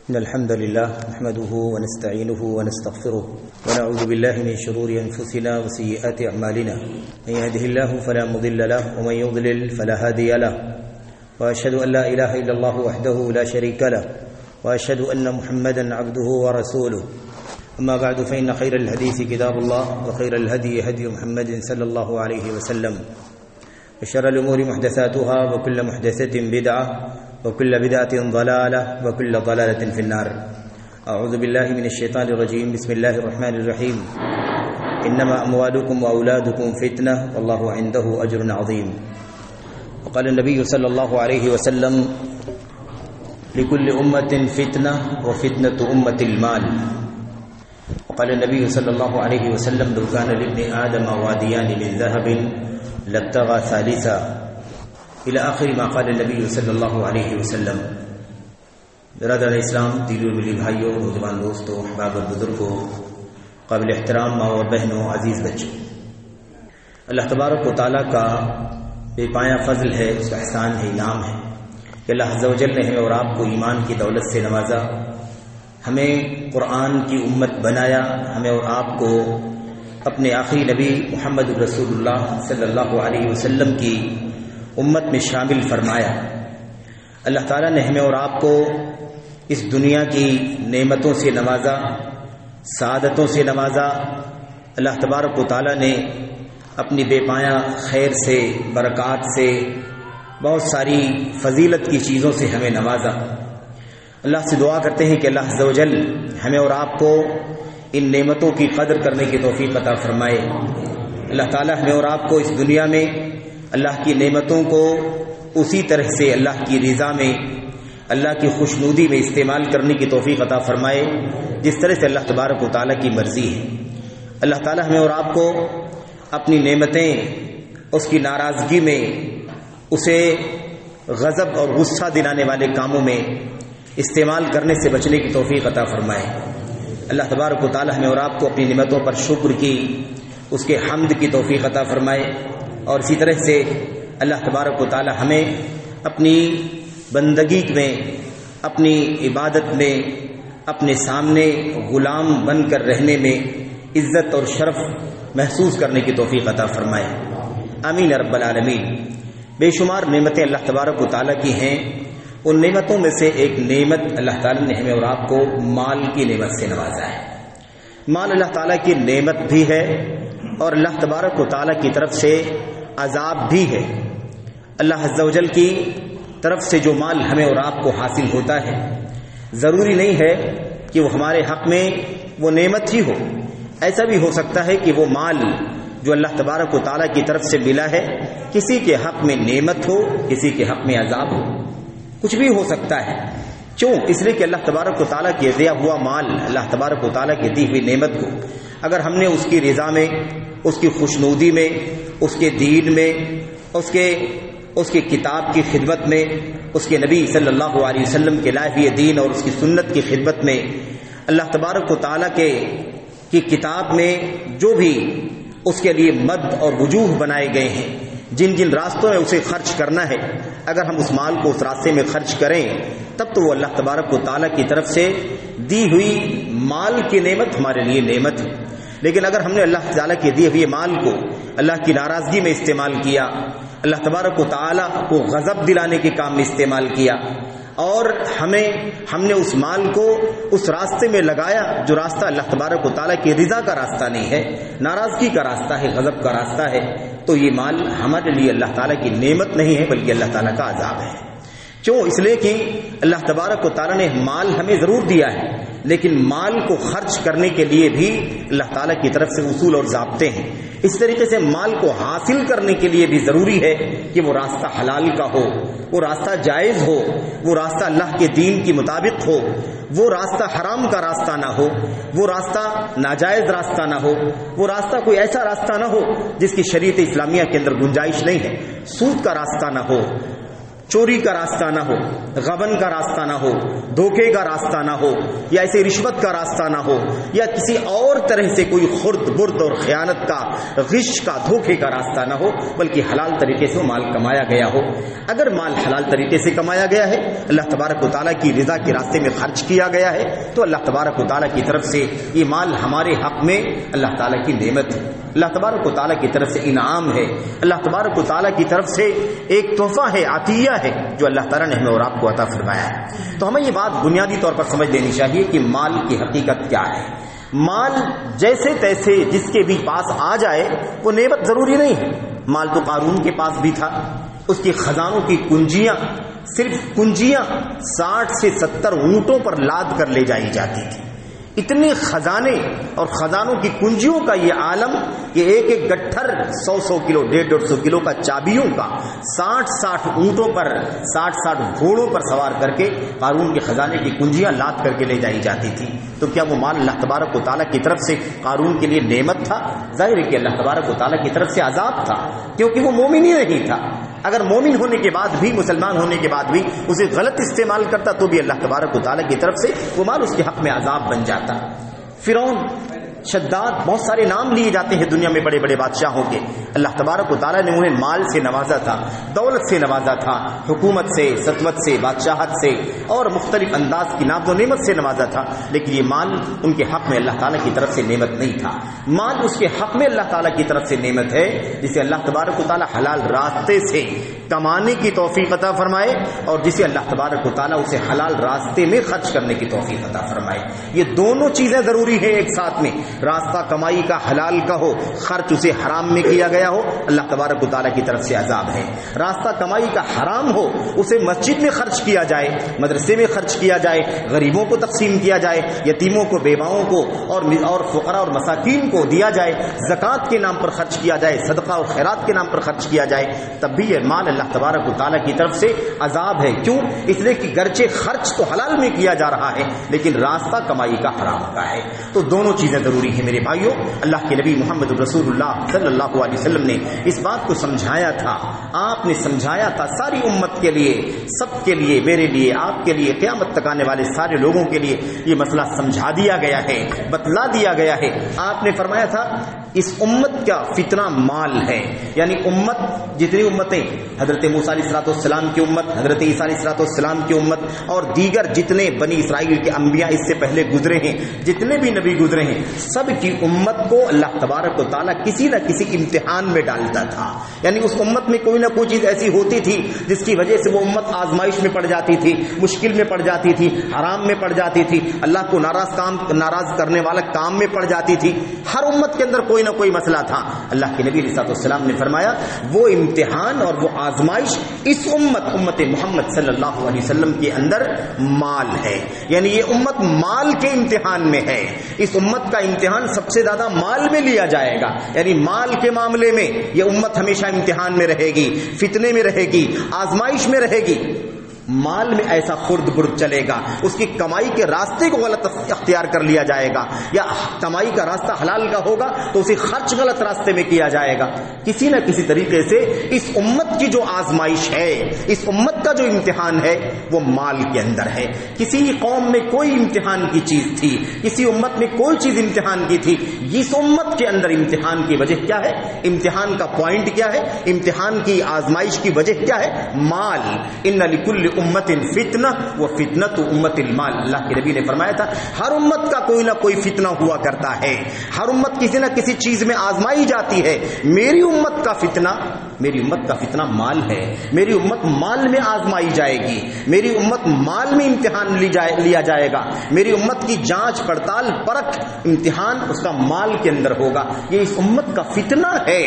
إن الحمد لله نحمده ونستعينه ونستغفره ونعوذ بالله من شرور أنفسنا وسيئات أعمالنا من يهده الله فلا مضل له ومن يضلل فلا هادي له وأشهد أن لا إله إلا الله وحده لا شريك له وأشهد أن محمدا عبده ورسوله أما بعد فإن خير الحديث كتاب الله وخير الهدي هدي محمد صلى الله عليه وسلم وشر الأمور محدثاتها وكل محدثة بدعة وكل بدعة ضلالة وكل ضلالة في النار. أعوذ بالله من الشيطان الرجيم. بسم الله الرحمن الرحيم. إنما أموالكم وأولادكم فتنة والله عنده أجر عظيم. وقال النبي صلى الله عليه وسلم لكل أمة فتنة وفتنة أمة المال. وقال النبي صلى الله عليه وسلم لو كان لابن آدم واديان من ذهب لابتغى ثالثا الى آخر ما قال النبی صلی اللہ علیہ وسلم. برادر اسلام، دلی ملی بھائیوں، نوجوان دوستوں، احباب اور بزرگوں، قابل احترام ماں اور بہنوں، عزیز بچوں، اللہ تبارک و تعالیٰ کا بے پایا فضل ہے، اس کا احسان ہے، انعام ہے کہ اللہ عز و جل نے ہمیں اور آپ کو ایمان کی دولت سے نوازا، ہمیں قرآن کی امت بنایا، ہمیں اور آپ کو اپنے آخری نبی محمد رسول اللہ صلی اللہ علیہ وسلم کی امت میں شامل فرمایا. اللہ تعالیٰ نے ہمیں اور آپ کو اس دنیا کی نعمتوں سے نوازا، سعادتوں سے نوازا. اللہ تبارک و تعالیٰ نے اپنی بے پایا خیر سے، برکات سے، بہت ساری فضیلت کی چیزوں سے ہمیں نوازا. اللہ سے دعا کرتے ہیں کہ اللہ عز و جل ہمیں اور آپ کو ان نعمتوں کی قدر کرنے کی توفیق عطا فرمائے. اللہ تعالیٰ ہمیں اور آپ کو اس دنیا میں اللہ کی نعمتوں کو اسی طرح سے اللہ کی رضا میں، اللہ کی خوشنودی میں استعمال کرنے کی توفیق عطا فرمائے جس طرح سے اللہ تبارک و تعالیٰ کی مرضی ہے. اللہ تعالیٰ ہمیں اور آپ کو اپنی نعمتیں اس کی ناراضگی میں، اسے غضب اور غصہ دلانے والے کاموں میں استعمال کرنے سے بچنے کی توفیق عطا فرمائے. اللہ تبارک و تعالیٰ ہمیں اور آپ کو اپنی نعمتوں پر شکر کی، اس کے حمد کی توفیق عطا فرمائے. اور اسی طرح سے اللہ تبارک و تعالی ہمیں اپنی بندگی میں، اپنی عبادت میں، اپنے سامنے غلام بن کر رہنے میں عزت اور شرف محسوس کرنے کی توفیق عطا فرمائے. آمین رب العالمین. بے شمار نعمتیں اللہ تبارک و تعالی کی ہیں. ان نعمتوں میں سے ایک نعمت اللہ تعالی نے ہمیں اور آپ کو مال کی نعمت سے نوازا ہے. مال اللہ تعالی کی نعمت بھی ہے اور اللہ تبارک و تعالی کی طرف سے عذاب بھی ہے. اللہ عز و جل کی طرف سے جو مال ہمیں اور آپ کو حاصل ہوتا ہے، ضروری نہیں ہے کہ وہ ہمارے حق میں وہ نعمت ہی ہو. ایسا بھی ہو سکتا ہے کہ وہ مال جو اللہ تبارک و تعالیٰ کی طرف سے ملا ہے کسی کے حق میں نعمت ہو، کسی کے حق میں عذاب ہو. کچھ بھی ہو سکتا ہے. کیوں؟ اس لیے کہ اللہ تبارک و تعالیٰ کے دیا ہوا مال، اللہ تبارک و تعالیٰ کی دی ہوئی نعمت کو اگر ہم نے اس کی رضا میں، اس کی خوشنودی میں، اس کے دین میں، اس کے کتاب کی خدمت میں، اس کے نبی صلی اللہ علیہ وسلم کے لائے ہوئے دین اور اس کی سنت کی خدمت میں، اللہ تبارک و تعالیٰ کی کتاب میں جو بھی اس کے لیے مد اور وجوہ بنائے گئے ہیں، جن جن راستوں میں اسے خرچ کرنا ہے، اگر ہم اس مال کو اس راستے میں خرچ کریں تب تو وہ اللہ تبارک و تعالیٰ کی طرف سے دی ہوئی مال کی نعمت ہمارے لیے نعمت ہے. لیکن اگر ہم نے اللہ تعالیٰ کے دیے ہوئے مال کو اللہ کی ناراضگی میں استعمال کیا، اللہ تبارک و تعالیٰ کو غضب دلانے کے کام میں استعمال کیا، اور ہم نے اس مال کو اس راستے میں لگایا جو راستہ اللہ تبارک و تعالیٰ کی رضا کا راستہ نہیں ہے، ناراضگی کا راستہ ہے، غضب کا راستہ ہے، تو یہ مال ہمارے لیے اللہ تعالیٰ کی نعمت نہیں ہے بلکہ اللہ تعالیٰ کا عذاب ہے. کیوں؟ اس لیے کہ اللہ تبارک و تعالیٰ نے مال ہمیں ضرور دیا ہے، لیکن مال کو خرچ کرنے کے لیے بھی اللہ تعالیٰ کی طرف سے اصول اور ضابطے ہیں. اس طریقے سے مال کو حاصل کرنے کے لیے بھی ضروری ہے کہ وہ راستہ حلال کا ہو، وہ راستہ جائز ہو، وہ راستہ اللہ کے دین کے مطابق ہو، وہ راستہ حرام کا راستہ نہ ہو، وہ راستہ ناجائز راستہ نہ ہو، وہ راستہ کوئی ایسا راستہ نہ ہو جس کی شریعت اسلامیہ کے اندر گنجائش نہیں ہے، سود کا راستہ نہ ہو، چوری کا راستہ نہ ہو، غبن کا راستہ نہ ہو، دھوکے کا راستہ نہ ہو، یا ایسے رشوت کا راستہ نہ ہو، یا کسی اور طرح سے کوئی خرد برد اور خیانت کا، غش کا، دھوکے کا راستہ نہ ہو، بلکہ حلال طریقے سے مال کمایا گیا ہو۔ اگر مال حلال طریقے سے کمایا گیا ہے، اللہ تبارک و تعالیٰ کی رضا کے راستے میں خرچ کیا گیا ہے، تو اللہ تبارک و تعالیٰ کی طرف سے یہ مال ہمارے حق میں اللہ تعالیٰ کی نعمت ہے، اللہ تبارک و تعالیٰ کی طرف سے انعام ہے، اللہ تبارک و تعالیٰ کی طرف سے ایک تحفہ ہے، عطیہ ہے جو اللہ تعالیٰ نے ہمیں اور آپ کو عطا فرمایا ہے۔ تو ہمیں یہ بات بنیادی طور پر سمجھ لینی چاہیے کہ مال کی حقیقت کیا ہے۔ مال جیسے تیسے جس کے بھی پاس آ جائے وہ نعمت ضروری نہیں ہے۔ مال تو قارون کے پاس بھی تھا، اس کی خزانوں کی کنجیاں، صرف کنجیاں 60 سے 70 اونٹوں پر لاد کر لے جائی جاتی تھی۔ اتنے خزانے اور خزانوں کی کنجیوں کا یہ عالم کہ ایک ایک گٹھر 100 کلو 150 کلو کا چابیوں کا 60 اونٹوں پر 60 گھوڑوں پر سوار کر کے قارون کے خزانے کی کنجیاں لاد کر کے لے جائی جاتی تھی۔ تو کیا وہ مال اللہ تبارک و تعالیٰ کی طرف سے قارون کے لیے نعمت تھا؟ ظاہر ہے کہ اللہ تبارک و تعالیٰ کی طرف سے عذاب تھا، کیونکہ وہ مومن ہی نہیں تھا۔ اگر مومن ہونے کے بعد بھی، مسلمان ہونے کے بعد بھی اسے غلط استعمال کرتا تو بھی اللہ تبارک و تعالیٰ کی طرف سے وہ مال اس کے حق میں عذاب بن جاتا۔ فرعون، شداد، بہت سارے نام لیے جاتے ہیں دنیا میں بڑے بڑے بادشاہوں کے۔ اللہ تبارک و تعالیٰ نے انہیں مال سے نوازا تھا، دولت سے نوازا تھا، حکومت سے، سطوت سے، بادشاہت سے اور مختلف انداز کی ناز و نعمت سے نوازا تھا، لیکن یہ مال ان کے حق میں اللہ تعالیٰ کی طرف سے نعمت نہیں تھا۔ مال اس کے حق میں اللہ تعالیٰ کی طرف سے نعمت ہے جسے اللہ تبارک و تعالیٰ حلال راستے سے کمانے کی توفیق عطا فرمائے، اور جسے اللہ تبارک و تعالیٰ اسے حلال راستے میں خرچ کرنے کی توفیق عطا فرمائے۔ یہ دونوں چیزیں ضروری ہیں ایک ساتھ میں۔ راستہ کمائی کا حلال کا ہو، خرچ اسے حرام میں کیا گیا ہو، اللہ تبارک و تعالیٰ کی طرف سے عذاب ہے۔ راستہ کمائی کا حرام ہو، اسے مسجد میں خرچ کیا جائے، مدرسے میں خرچ کیا جائے، غریبوں کو تقسیم کیا جائے، یتیموں کو، بیواؤں کو اور فقراء اور مساکین کو دیا جائے، زکوٰۃ کے نام پر خرچ کیا جائے، صدقہ اور خیرات کے نام پر خرچ کیا جائے، تب بھی یہ مال اللہ تبارک و تعالیٰ کی طرف سے عذاب ہے۔ کیوں؟ اس لیے کہ گرچہ خرچ تو حلال میں کیا جا رہا ہے لیکن راستہ کمائی کا حرام کا ہے۔ تو دونوں چیزیں ضروری ہیں میرے بھائیوں۔ اللہ کے نبی محمد رسول اللہ صلی اللہ علیہ وسلم نے اس بات کو سمجھایا تھا، آپ نے سمجھایا تھا ساری امت کے لیے، سب کے لیے، میرے لیے، آپ کے لیے، قیامت تک آنے والے سارے لوگوں کے لیے یہ مسئلہ سمجھا دیا گیا ہے، بتلا دیا گیا ہے۔ آپ نے فرمایا تھا اس امت کا فتنہ مال ہے، یعنی امت، جتنی امتیں، حضرت موسیٰ علیہ السلام کی امت، حضرت عیسیٰ علیہ السلام کی امت اور دیگر جتنے بنی اسرائیل کے انبیاء اس سے پہلے گزرے ہیں، جتنے بھی نبی گزرے ہیں، سب کی امت کو اللہ تبارک و تعالیٰ کسی نہ کسی امتحان میں ڈالتا تھا۔ یعنی اس امت میں کوئی نہ کوئی چیز ایسی ہوتی تھی جس کی وجہ سے وہ امت آزمائش میں پڑ جاتی تھی، مشکل میں پڑ جاتی تھی، حرام میں پڑ جاتی تھی، اللہ کو ناراض کرنے والا کام میں پڑ جاتی تھی۔ ہر امت کے اندر کوئی نہ کوئی مسئلہ تھا۔ اللہ کے نبی علیہ السلام نے فرمایا وہ امتحان اور وہ آزمائش اس امت محمد صلی اللہ علیہ وسلم کے اندر مال ہے، یعنی یہ امت مال کے امتحان میں ہے۔ اس امت کا امتحان سب سے زیادہ مال میں لیا جائے گا، یعنی مال کے معاملے میں یہ امت ہمیشہ امتحان میں رہے گی، فتنے میں رہے گی، آزمائش میں رہے گی۔ مال میں ایسا خرد برد چلے گا، اس کی کمائی کے راستے کو غلط اختیار کر لیا جائے گا، یا کمائی کا راستہ حلال کا ہوگا تو اسے خرچ غلط راستے میں کیا جائے گا۔ کسی نہ کسی طریقے سے اس امت کی جو آزمائش ہے، اس امت کا جو امتحان ہے وہ مال کے اندر ہے۔ کسی قوم میں کوئی امتحان کی چیز تھی، کسی امت میں کوئی چیز امتحان کی تھی، اس امت کے اندر امتحان کی وجہ کیا ہے، امتحان کا پوائنٹ کیا ہے، امتحان کی آزمائش کی وجہ کیا ہے، مال۔ ان لکل امت فتنہ و فتنۃ امت المال، اللہ کے نبی نے فرمایا تھا ہر امت کا کوئی نہ کوئی فتنہ ہوا کرتا ہے، ہر امت کسی نہ کسی چیز میں آزمائی جاتی ہے۔ میری امت کا فتنہ مال ہے، میری امت مال میں آزمائی جائے گی، میری امت مال میں امتحان لیا جائے گا، میری امت کی جانچ پڑتال پرکھ امتحان اس کا مال کے اندر ہوگا۔ یہ اس امت کا فتنہ ہے،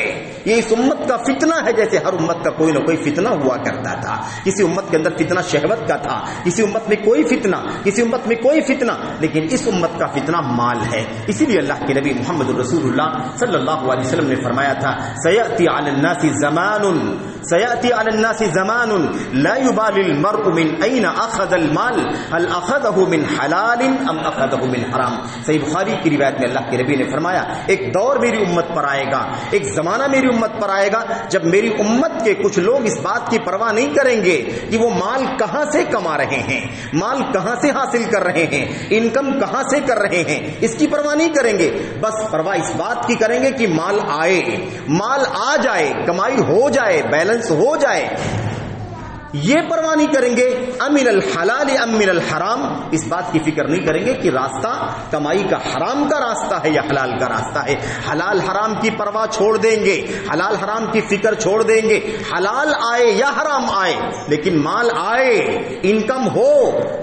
یہ اس امت کا فتنہ ہے، جیسے ہر امت کا کوئی نہ کوئی فتنہ ہوا کرتا تھا۔ کسی امت کے اندر فتنہ شہوت کا تھا، کسی امت میں کوئی فتنہ، کسی امت میں کوئی فتنہ، لیکن اس امت کا فتنہ مال ہے۔ اسی لیے اللہ کے نبی محمد رسول اللہ صلی اللہ علیہ وسلم نے فرمایا تھا سیأتی علی الناس زمان سيأتي على الناس زمان لا يبالي المرء من أين أخذ المال هل أخذه من حلال أم أخذه من حرام. صحیح بخاری کی روایت میں اللہ کے نبی نے فرمایا ایک دور میری امت پر آئے گا, ایک زمانہ میری امت پر آئے گا جب میری امت کے کچھ لوگ اس بات کی پرواہ نہیں کریں گے کہ وہ مال کہاں سے کما رہے ہیں, مال کہاں سے حاصل کر رہے ہیں, انکم کہاں سے کر رہے ہیں, اس کی پرواہ نہیں کریں گے. بس پرواہ اس بات کی کریں گے کہ مال آئے, مال آ جائے, کمائی ہو جائے, بیلنس ہو جائے. یہ پرواہ نہیں کریں گے امن الحلال امن الحرام, اس بات کی فکر نہیں کریں گے کہ راستہ کمائی کا حرام کا راستہ ہے یا حلال کا راستہ ہے. حلال حرام کی پرواہ چھوڑ دیں گے, حلال حرام کی فکر چھوڑ دیں گے. حلال آئے یا حرام آئے لیکن مال آئے, انکم ہو,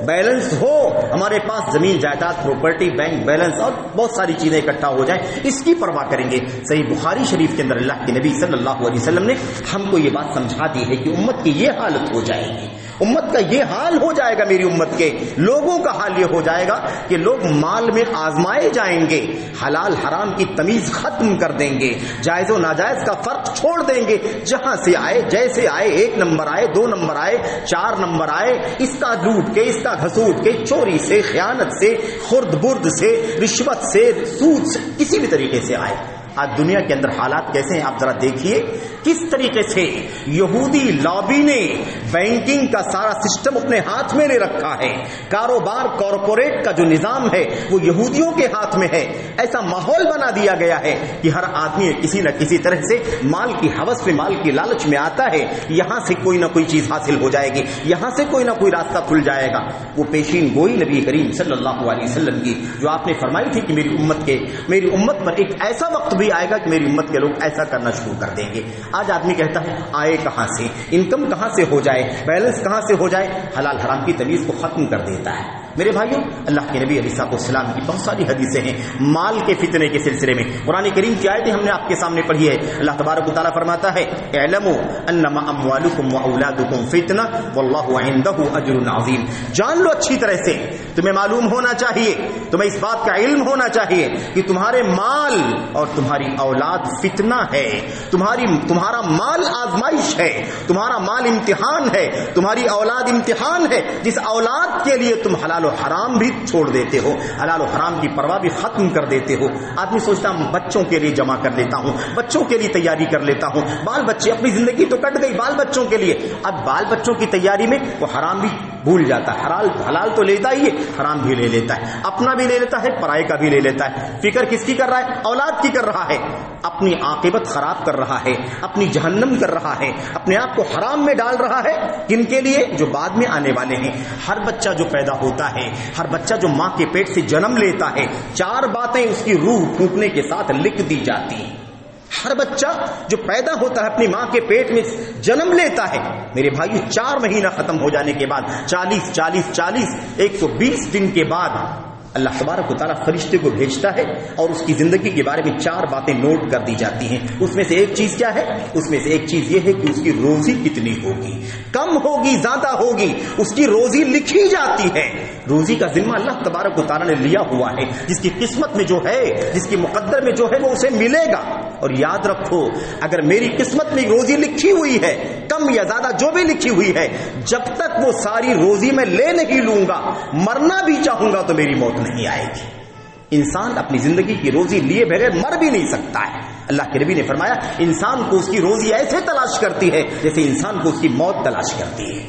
بیلنس ہو, ہمارے پاس زمین جائیداد پراپرٹی بینک بیلنس اور بہت ساری چیزیں اکٹھا ہو جائیں, اس کی پرواہ کریں گے. صحیح بخاری شریف کے اندر اللہ کے نبی صلی اللہ علیہ وسلم نے ہم کو یہ بات سمجھا دی ہے کہ امت کی یہ حالت ہو جائے گی, امت کا یہ حال ہو جائے گا, میری امت کے لوگوں کا حال یہ ہو جائے گا کہ لوگ مال میں آزمائے جائیں گے, حلال حرام کی تمیز ختم کر دیں گے, جائز و ناجائز کا فرق چھوڑ دیں گے. جہاں سے آئے جیسے آئے, 1 نمبر آئے, 2 نمبر آئے, 4 نمبر آئے, اس کا لوٹ کے, اس کا گھسوٹ کے, چوری سے, خیانت سے, خرد برد سے, رشوت سے, سود سے, کسی بھی طریقے سے آئے. آج دنیا کے اندر حالات کیسے ہیں آپ ذرا دیکھیے کس طریقے سے یہودی لابی نے بینکنگ کا سارا سسٹم اپنے ہاتھ میں لے رکھا ہے. کاروبار کارپوریٹ کا جو نظام ہے وہ یہودیوں کے ہاتھ میں ہے. ایسا ماحول بنا دیا گیا ہے کہ ہر آدمی کسی نہ کسی طرح سے مال کی ہوس میں, مال کی لالچ میں آتا ہے. یہاں سے کوئی نہ کوئی چیز حاصل ہو جائے گی, یہاں سے کوئی نہ کوئی راستہ کھل جائے گا. وہ پیشین گوئی نبی کریم صلی اللہ علیہ وسلم کی جو آپ نے فرمائی تھی کہ میری امت پر ایک ایسا وقت بھی آئے گا کہ میری امت کے لوگ ایسا کرنا شروع کر دیں گے. آج آدمی کہتا ہے آئے کہاں سے, انکم کہاں سے ہو جائے, بیلنس کہاں سے ہو جائے, حلال حرام کی تمیز کو ختم کر دیتا ہے. میرے بھائیوں, اللہ کے نبی علیہ الصلوۃ والسلام کی بہت ساری حدیثیں ہیں مال کے فتنے کے سلسلے میں. قرآن کریم کی آیتیں ہم نے آپ کے سامنے پڑھی ہے. اللہ تبارک و تعالیٰ فرماتا ہے اعلموا انما اموالکم واولادکم فتنہ واللہ عندہ اجر عظیم. جان لو اچھی طرح سے, تمہیں معلوم ہونا چاہیے, تمہیں اس بات کا علم ہونا چاہیے کہ تمہارے مال اور تمہاری اولاد فتنہ ہے. تمہارا مال آزمائش ہے, تمہارا مال امتحان ہے, تمہاری اولاد امتحان ہے. جس اولاد کے لیے تم حلال و حرام بھی چھوڑ دیتے ہو, حلال و حرام کی پرواہ بھی ختم کر دیتے ہو. آدمی سوچتا ہوں بچوں کے لیے جمع کر لیتا ہوں, بچوں کے لیے تیاری کر لیتا ہوں, بال بچے, اپنی زندگی تو کٹ گئی بال بچوں کے لیے. اب بال بچوں کی تیاری میں وہ حرام بھی بھول جاتا ہے. حلال تو لیتا ہی ہے, حرام بھی لے لیتا ہے, اپنا بھی لے لیتا ہے, پرائے کا بھی لے لیتا ہے. فکر کس کی کر رہا ہے؟ اولاد کی کر رہا ہے. اپنی عاقبت خراب کر رہا ہے, اپنی جہنم کر رہا ہے, اپنے آپ کو حرام میں ڈال رہا ہے. کن کے لیے؟ جو بعد میں آنے والے ہیں. ہر بچہ جو پیدا ہوتا ہے, ہر بچہ جو ماں کے پیٹ سے جنم لیتا ہے, 4 باتیں اس کی روح پھونکنے کے ساتھ لکھ دی جاتی ہیں. ہر بچہ جو پیدا ہوتا ہے اپنی ماں کے پیٹ میں جنم لیتا ہے, میرے بھائیو 4 مہینہ ختم ہو جانے کے بعد 40 120 دن کے بعد اللہ تبارک و تعالیٰ فرشتے کو بھیجتا ہے اور اس کی زندگی کے بارے میں 4 باتیں نوٹ کر دی جاتی ہیں. اس میں سے ایک چیز کیا ہے؟ اس میں سے ایک چیز یہ ہے کہ اس کی روزی کتنی ہوگی, کم ہوگی زیادہ ہوگی, اس کی روزی لکھی جاتی ہے. روزی کا ذمہ اللہ تبارک و تعالیٰ نے لیا ہوا ہے. جس کی قسمت میں جو ہے, جس کی مقدر میں جو ہے وہ اسے ملے گا. اور یاد رکھو, اگر میری قسمت میں روزی لکھی ہوئی ہے, کم یا زیادہ جو بھی لکھی ہوئی ہے, جب تک وہ ساری روزی میں لے نہیں لوں گا, مرنا بھی چاہوں گا تو میری موت نہیں آئے گی. انسان اپنی زندگی کی روزی لیے بغیر مر بھی نہیں سکتا ہے. اللہ کے نبی نے فرمایا انسان کو اس کی روزی ایسے تلاش کرتی ہے جیسے انسان کو اس کی موت تلاش کرتی ہے.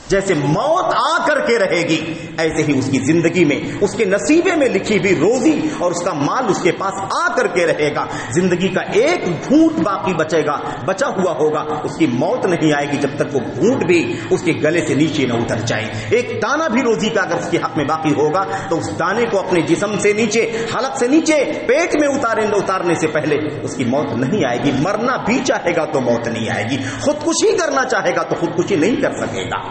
جیسے موت آ کر کے رہے گی ایسے ہی اس کی زندگی میں اس کے نصیبے میں لکھی ہوئی روزی اور اس کا مال اس کے پاس آ کر کے رہے گا. زندگی کا ایک گھونٹ باقی بچے گا, بچا ہوا ہوگا, اس کی موت نہیں آئے گی جب تک وہ گھونٹ بھی اس کے گلے سے نیچے نہ اتر جائے. ایک دانہ بھی روزی کا اگر اس کے حق میں باقی ہوگا تو اس دانے کو اپنے جسم سے نیچے, حلق سے نیچے, پیٹ میں اتارنے سے پہلے اس کی موت نہیں آئے گی. مرنا بھی چاہے گا تو موت نہیں آئے گی. خودکشی کرنا چاہے گا تو خودکشی نہیں کر سکے گا.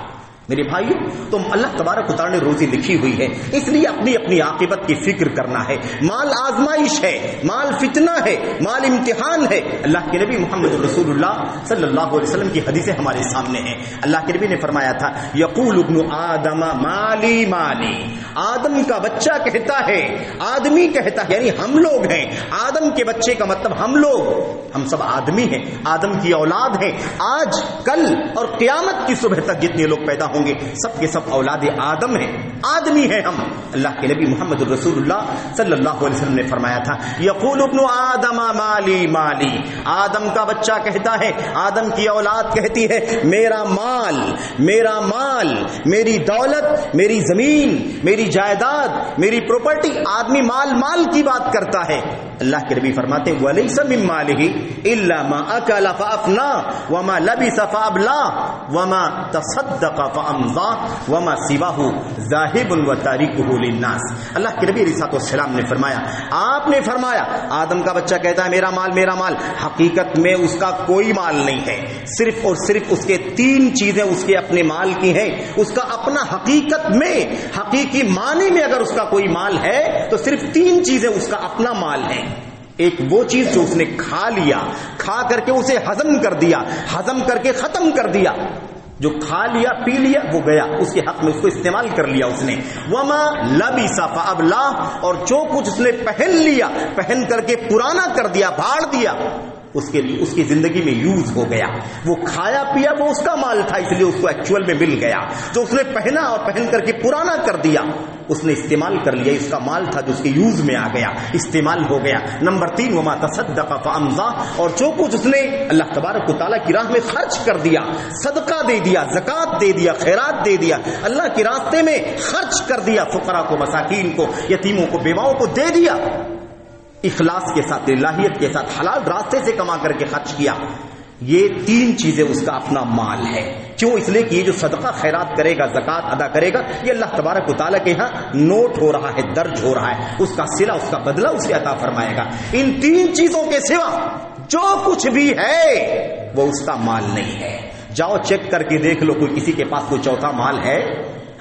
میرے بھائیو، تم اللہ تبارک و تعالی نے روزی لکھی ہوئی ہے، اس لیے اپنی اپنی عاقبت کی فکر کرنا ہے۔ مال آزمائش ہے، مال فتنہ ہے، مال امتحان ہے۔ اللہ کے نبی محمد رسول اللہ صلی اللہ علیہ وسلم کی حدیثیں ہمارے سامنے ہیں۔ اللہ کے نبی نے فرمایا تھا، یقول ابن آدم مالی مالی، آدم کا بچہ کہتا ہے، آدمی کہتا ہے، یعنی ہم لوگ ہیں، آدم کے بچے کا مطلب ہم لوگ، ہم سب آدمی ہیں، آدم کی اولاد ہیں۔ آج کل اور قیامت کی صبح تک جتنے لوگ پیدا ہوں گے سب کے سب اولاد آدم ہیں، آدمی ہیں ہم۔ اللہ کے نبی محمد رسول اللہ صلی اللہ علیہ وسلم نے فرمایا تھا، یقول ابن آدم مالی مالی، آدم کا بچہ کہتا ہے، آدم کی اولاد کہتی ہے، میرا مال، میرا مال، میری دولت، میری زمین، میری جائیداد، میری پراپرٹی۔ آدمی مال مال کی بات کرتا ہے۔ اللہ کے نبی فرماتے ہیں، وَلَيْسَ مِن مَالِهِ إِلَّا مَا أَكَلَ فَأَفْنَىٰ وَمَا لَبِسَ فَأَبْلَىٰ وَمَا تَصَدَّقَ فَأَمْضَىٰ وَمَا سِوَاهُ ذَاهِبٌ وَتَارِكُهُ لِلنَّاسِ۔ اللہ کے نبی علیہ السلام نے فرمایا، آپ نے فرمایا، آدم کا بچہ کہتا ہے میرا مال میرا مال، حقیقت میں اس کا کوئی مال نہیں ہے، صرف اور صرف اس کے تین چیزیں اس کے اپنے مال کی ہیں۔ اس کا اپنا حقیقت میں، حقیقی معنی میں اگر اس کا کوئی مال ہے تو صرف تین چیزیں اس کا اپنا مال ہے۔ ایک وہ چیز جو اس نے کھا لیا، کھا کر کے اسے ہضم کر دیا، ہضم کر کے ختم کر دیا، جو کھا لیا پی لیا وہ گیا، اس کے حق میں اس کو استعمال کر لیا اس نے۔ وما لبس فابلا، اور جو کچھ اس نے پہن لیا، پہن کر کے پرانا کر دیا، بھاڑ دیا، اس کے لیے اس کی زندگی میں یوز ہو گیا۔ وہ کھایا پیا وہ اس کا مال تھا، اس لیے اس کو ایکچوئل میں مل گیا۔ جو اس نے پہنا اور پہن کر کے پرانا کر دیا اس نے استعمال کر لیا، اس کا مال تھا جو اس کے یوز میں آ گیا، استعمال ہو گیا۔ نمبر 3، وما تصدق فامضى، اور جو کچھ اس نے اللہ تبارک و تعالیٰ کی راہ میں خرچ کر دیا، صدقہ دے دیا، زکوٰۃ دے دیا، خیرات دے دیا، اللہ کے راستے میں خرچ کر دیا، فقراء کو، مساکین کو، یتیموں کو، بیواؤں کو دے دیا، اخلاص کے ساتھ، الہیت کے ساتھ، حلال راستے سے کما کر کے خرچ کیا۔ یہ تین چیزیں اس کا اپنا مال ہے۔ کیوں؟ اس لیے کہ یہ جو صدقہ خیرات کرے گا، زکوٰۃ ادا کرے گا، یہ اللہ تبارک و تعالیٰ کے یہاں نوٹ ہو رہا ہے، درج ہو رہا ہے، اس کا صلہ، اس کا بدلہ اسے عطا فرمائے گا۔ ان تین چیزوں کے سوا جو کچھ بھی ہے وہ اس کا مال نہیں ہے۔ جاؤ چیک کر کے دیکھ لو، کوئی کسی کے پاس کوئی چوتھا مال ہے؟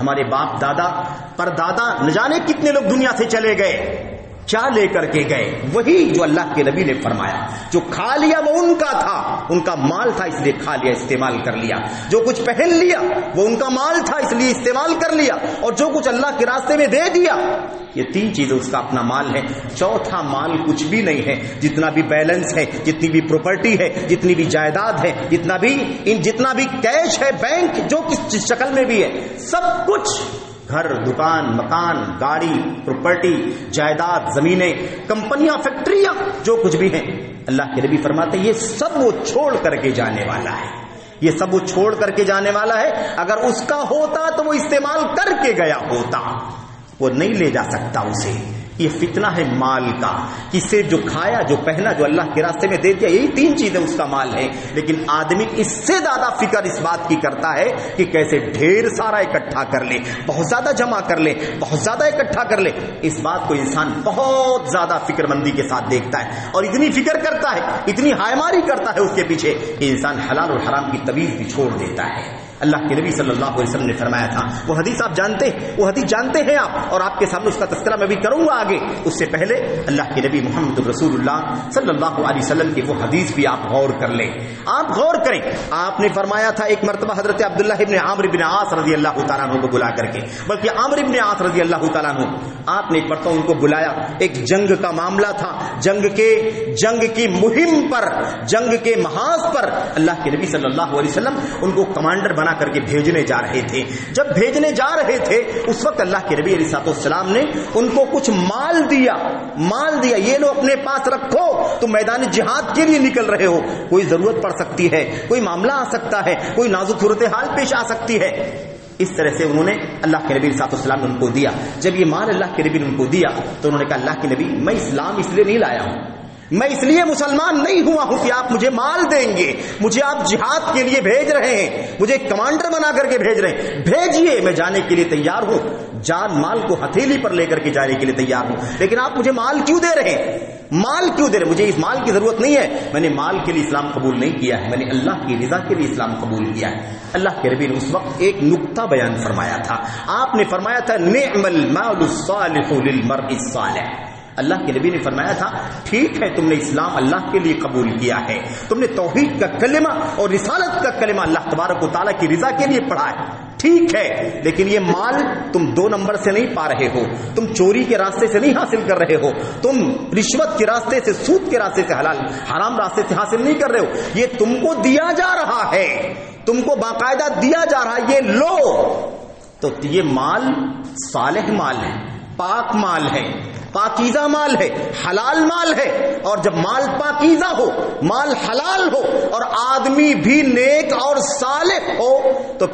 ہمارے باپ دادا پر دادا نہ جانے کتنے لوگ دنیا سے چلے گئے، کیا لے کر کے گئے؟ وہی جو اللہ کے نبی نے فرمایا، جو کھا لیا وہ ان کا تھا، ان کا مال تھا اس لیے کھا لیا، استعمال کر لیا۔ جو کچھ پہن لیا وہ ان کا مال تھا اس لیے استعمال کر لیا، اور جو کچھ اللہ کے راستے میں دے دیا، یہ تین چیزیں اس کا اپنا مال ہے۔ چوتھا مال کچھ بھی نہیں ہے۔ جتنا بھی بیلنس ہے، جتنی بھی پراپرٹی ہے، جتنی بھی جائیداد ہے، جتنا بھی کیش ہے، بینک جو کس شکل میں بھی ہے، سب کچھ، گھر، دکان، مکان، گاڑی، پراپرٹی، جائیداد، زمینیں، کمپنیاں، فیکٹریاں، جو کچھ بھی ہیں، اللہ کے نبی فرماتے ہیں یہ سب وہ چھوڑ کر کے جانے والا ہے، یہ سب وہ چھوڑ کر کے جانے والا ہے۔ اگر اس کا ہوتا تو وہ استعمال کر کے گیا ہوتا، وہ نہیں لے جا سکتا اسے۔ یہ فتنہ ہے مال کا، کس سے جو کھایا، جو پہنا، جو اللہ کے راستے میں دے دیا، یہی تین چیزیں اس کا مال ہے۔ لیکن آدمی اس سے زیادہ فکر اس بات کی کرتا ہے کہ کیسے ڈھیر سارا اکٹھا کر لے، بہت زیادہ جمع کر لے، بہت زیادہ اکٹھا کر لے۔ اس بات کو انسان بہت زیادہ فکر مندی کے ساتھ دیکھتا ہے، اور اتنی فکر کرتا ہے، اتنی ہائماری کرتا ہے اس کے پیچھے کہ انسان حلال اور حرام کی تمیز بھی چھوڑ دیتا ہے۔ اللہ کے نبی صلی اللہ علیہ وسلم نے فرمایا تھا، وہ حدیث آپ جانتے ہیں، وہ حدیث جانتے ہیں آپ، اور آپ کے سامنے اس کا تذکرہ میں بھی کروں گا آگے۔ اس سے پہلے اللہ کے نبی محمد رسول اللہ صلی اللہ علیہ وسلم کی وہ حدیث بھی آپ غور کر لیں، آپ غور کریں۔ آپ نے فرمایا تھا ایک مرتبہ حضرت عبداللہ ابن عامر بن عاص رضی اللہ تعالیٰ عنہ کو بلا کر کے، بلکہ عامر ابن عاص رضی اللہ تعالیٰ عنہ، آپ نے ایک مرتبہ ان کو بلایا، ایک جنگ کا معاملہ تھا، جنگ کی مہم پر، جنگ کے محاذ پر اللہ کے نبی صلی اللہ علیہ وسلم ان کو کمانڈر بنا کر کے بھیجنے جا رہے تھے۔ جب بھیجنے جا رہے تھے اس وقت اللہ کے نبی علیہ السلام نے ان کو کچھ مال دیا، یہ لو اپنے پاس رکھو، تم میدان جہاد کے لیے نکل رہے ہو، کوئی ضرورت پڑ سکتی ہے، کوئی معاملہ آ سکتا ہے، کوئی نازک صورتحال پیش آ سکتی ہے۔ اس طرح سے انہوں نے اللہ کے نبی صلی اللہ علیہ وسلم نے ان کو دیا۔ جب یہ مال اللہ کے نبی نے ان کو دیا تو انہوں نے کہا، اللہ کے نبی میں اسلام اس لیے نہیں لایا ہوں، میں اس لیے مسلمان نہیں ہوا ہوں کہ آپ مجھے مال دیں گے، مجھے آپ جہاد کے لیے بھیج رہے ہیں، مجھے کمانڈر بنا کر کے بھیج رہے ہیں، بھیجیے، میں جانے کے لیے تیار ہوں، جان مال کو ہتھیلی پر لے کر کے جانے کے لیے تیار ہوں، لیکن آپ مجھے مال کیوں دے رہے ہیں؟ مال کیوں دے رہے؟ مجھے اس مال کی ضرورت نہیں ہے، میں نے مال کے لیے اسلام قبول نہیں کیا ہے، میں نے اللہ کی رضا کے لیے اسلام قبول کیا ہے۔ اللہ کے نبی نے اس وقت ایک نکتہ بیان فرمایا تھا، آپ نے فرمایا تھا نعم المال الصالح للمرء الصالح۔ اللہ کے نبی نے فرمایا تھا ٹھیک ہے تم نے اسلام اللہ کے لیے قبول کیا ہے، تم نے توحید کا کلمہ اور رسالت کا کلمہ اللہ تبارک و تعالیٰ کی رضا کے لیے پڑھا ہے، ٹھیک ہے، لیکن یہ مال تم 2 نمبر سے نہیں پا رہے ہو، تم چوری کے راستے سے نہیں حاصل کر رہے ہو، تم رشوت کے راستے سے، سود کے راستے سے، حرام راستے سے حاصل نہیں کر رہے ہو، یہ تم کو دیا جا رہا ہے، تم کو باقاعدہ دیا جا رہا ہے، یہ لو۔ تو یہ مال صالح مال ہے، پاک مال ہے، پاکیزہ مال ہے، حلال مال ہے، اور جب مال پاکیزہ ہو، مال حلال ہو اور آدمی بھی نیک اور صالح ہو تو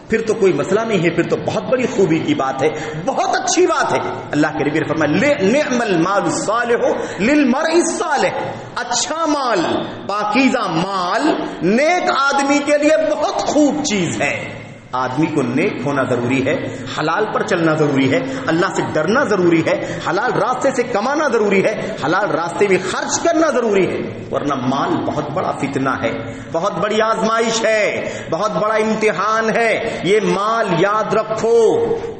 پھر تو کوئی مسئلہ نہیں ہے، پھر تو بہت بڑی خوبی کی بات ہے، بہت اچھی بات ہے۔ اللہ کے نبی نے فرمایا نعم المال الصالح للمرء الصالح، اچھا مال، پاکیزہ مال نیک آدمی کے لیے بہت خوب چیز ہے۔ آدمی کو نیک ہونا ضروری ہے، حلال پر چلنا ضروری ہے، اللہ سے ڈرنا ضروری ہے، حلال راستے سے کمانا ضروری ہے، حلال راستے میں خرچ کرنا ضروری ہے، ورنہ مال بہت بڑا فتنہ ہے، بہت بڑی آزمائش ہے، بہت بڑا امتحان ہے۔ یہ مال یاد رکھو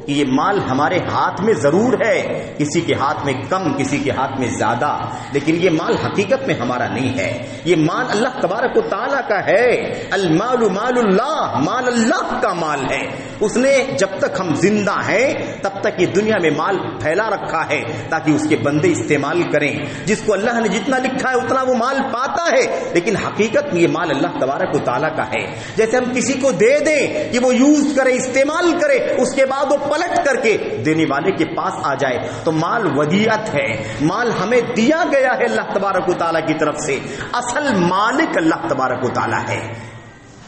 کہ یہ مال ہمارے ہاتھ میں ضرور ہے، کسی کے ہاتھ میں کم، کسی کے ہاتھ میں زیادہ، لیکن یہ مال حقیقت میں ہمارا نہیں ہے، یہ مال اللہ تبارک و تعالیٰ کا ہے۔ المال مال اللہ، مال اللہ کا مال ہے، اس نے جب تک ہم زندہ ہیں تب تک یہ دنیا میں مال پھیلا رکھا ہے تاکہ اس کے بندے استعمال کریں، جس کو اللہ نے جتنا لکھا ہے اتنا وہ مال پاتا ہے، لیکن حقیقت میں یہ مال اللہ تبارک و تعالیٰ کا ہے۔ جیسے ہم کسی کو دے دیں کہ وہ یوز کرے، استعمال کرے، اس کے بعد وہ پلٹ کر کے دینے والے کے پاس آ جائے، تو مال ودیعت ہے، مال ہمیں دیا گیا ہے اللہ تبارک و تعالیٰ کی طرف سے، اصل مالک اللہ تبارک و تعالیٰ ہے۔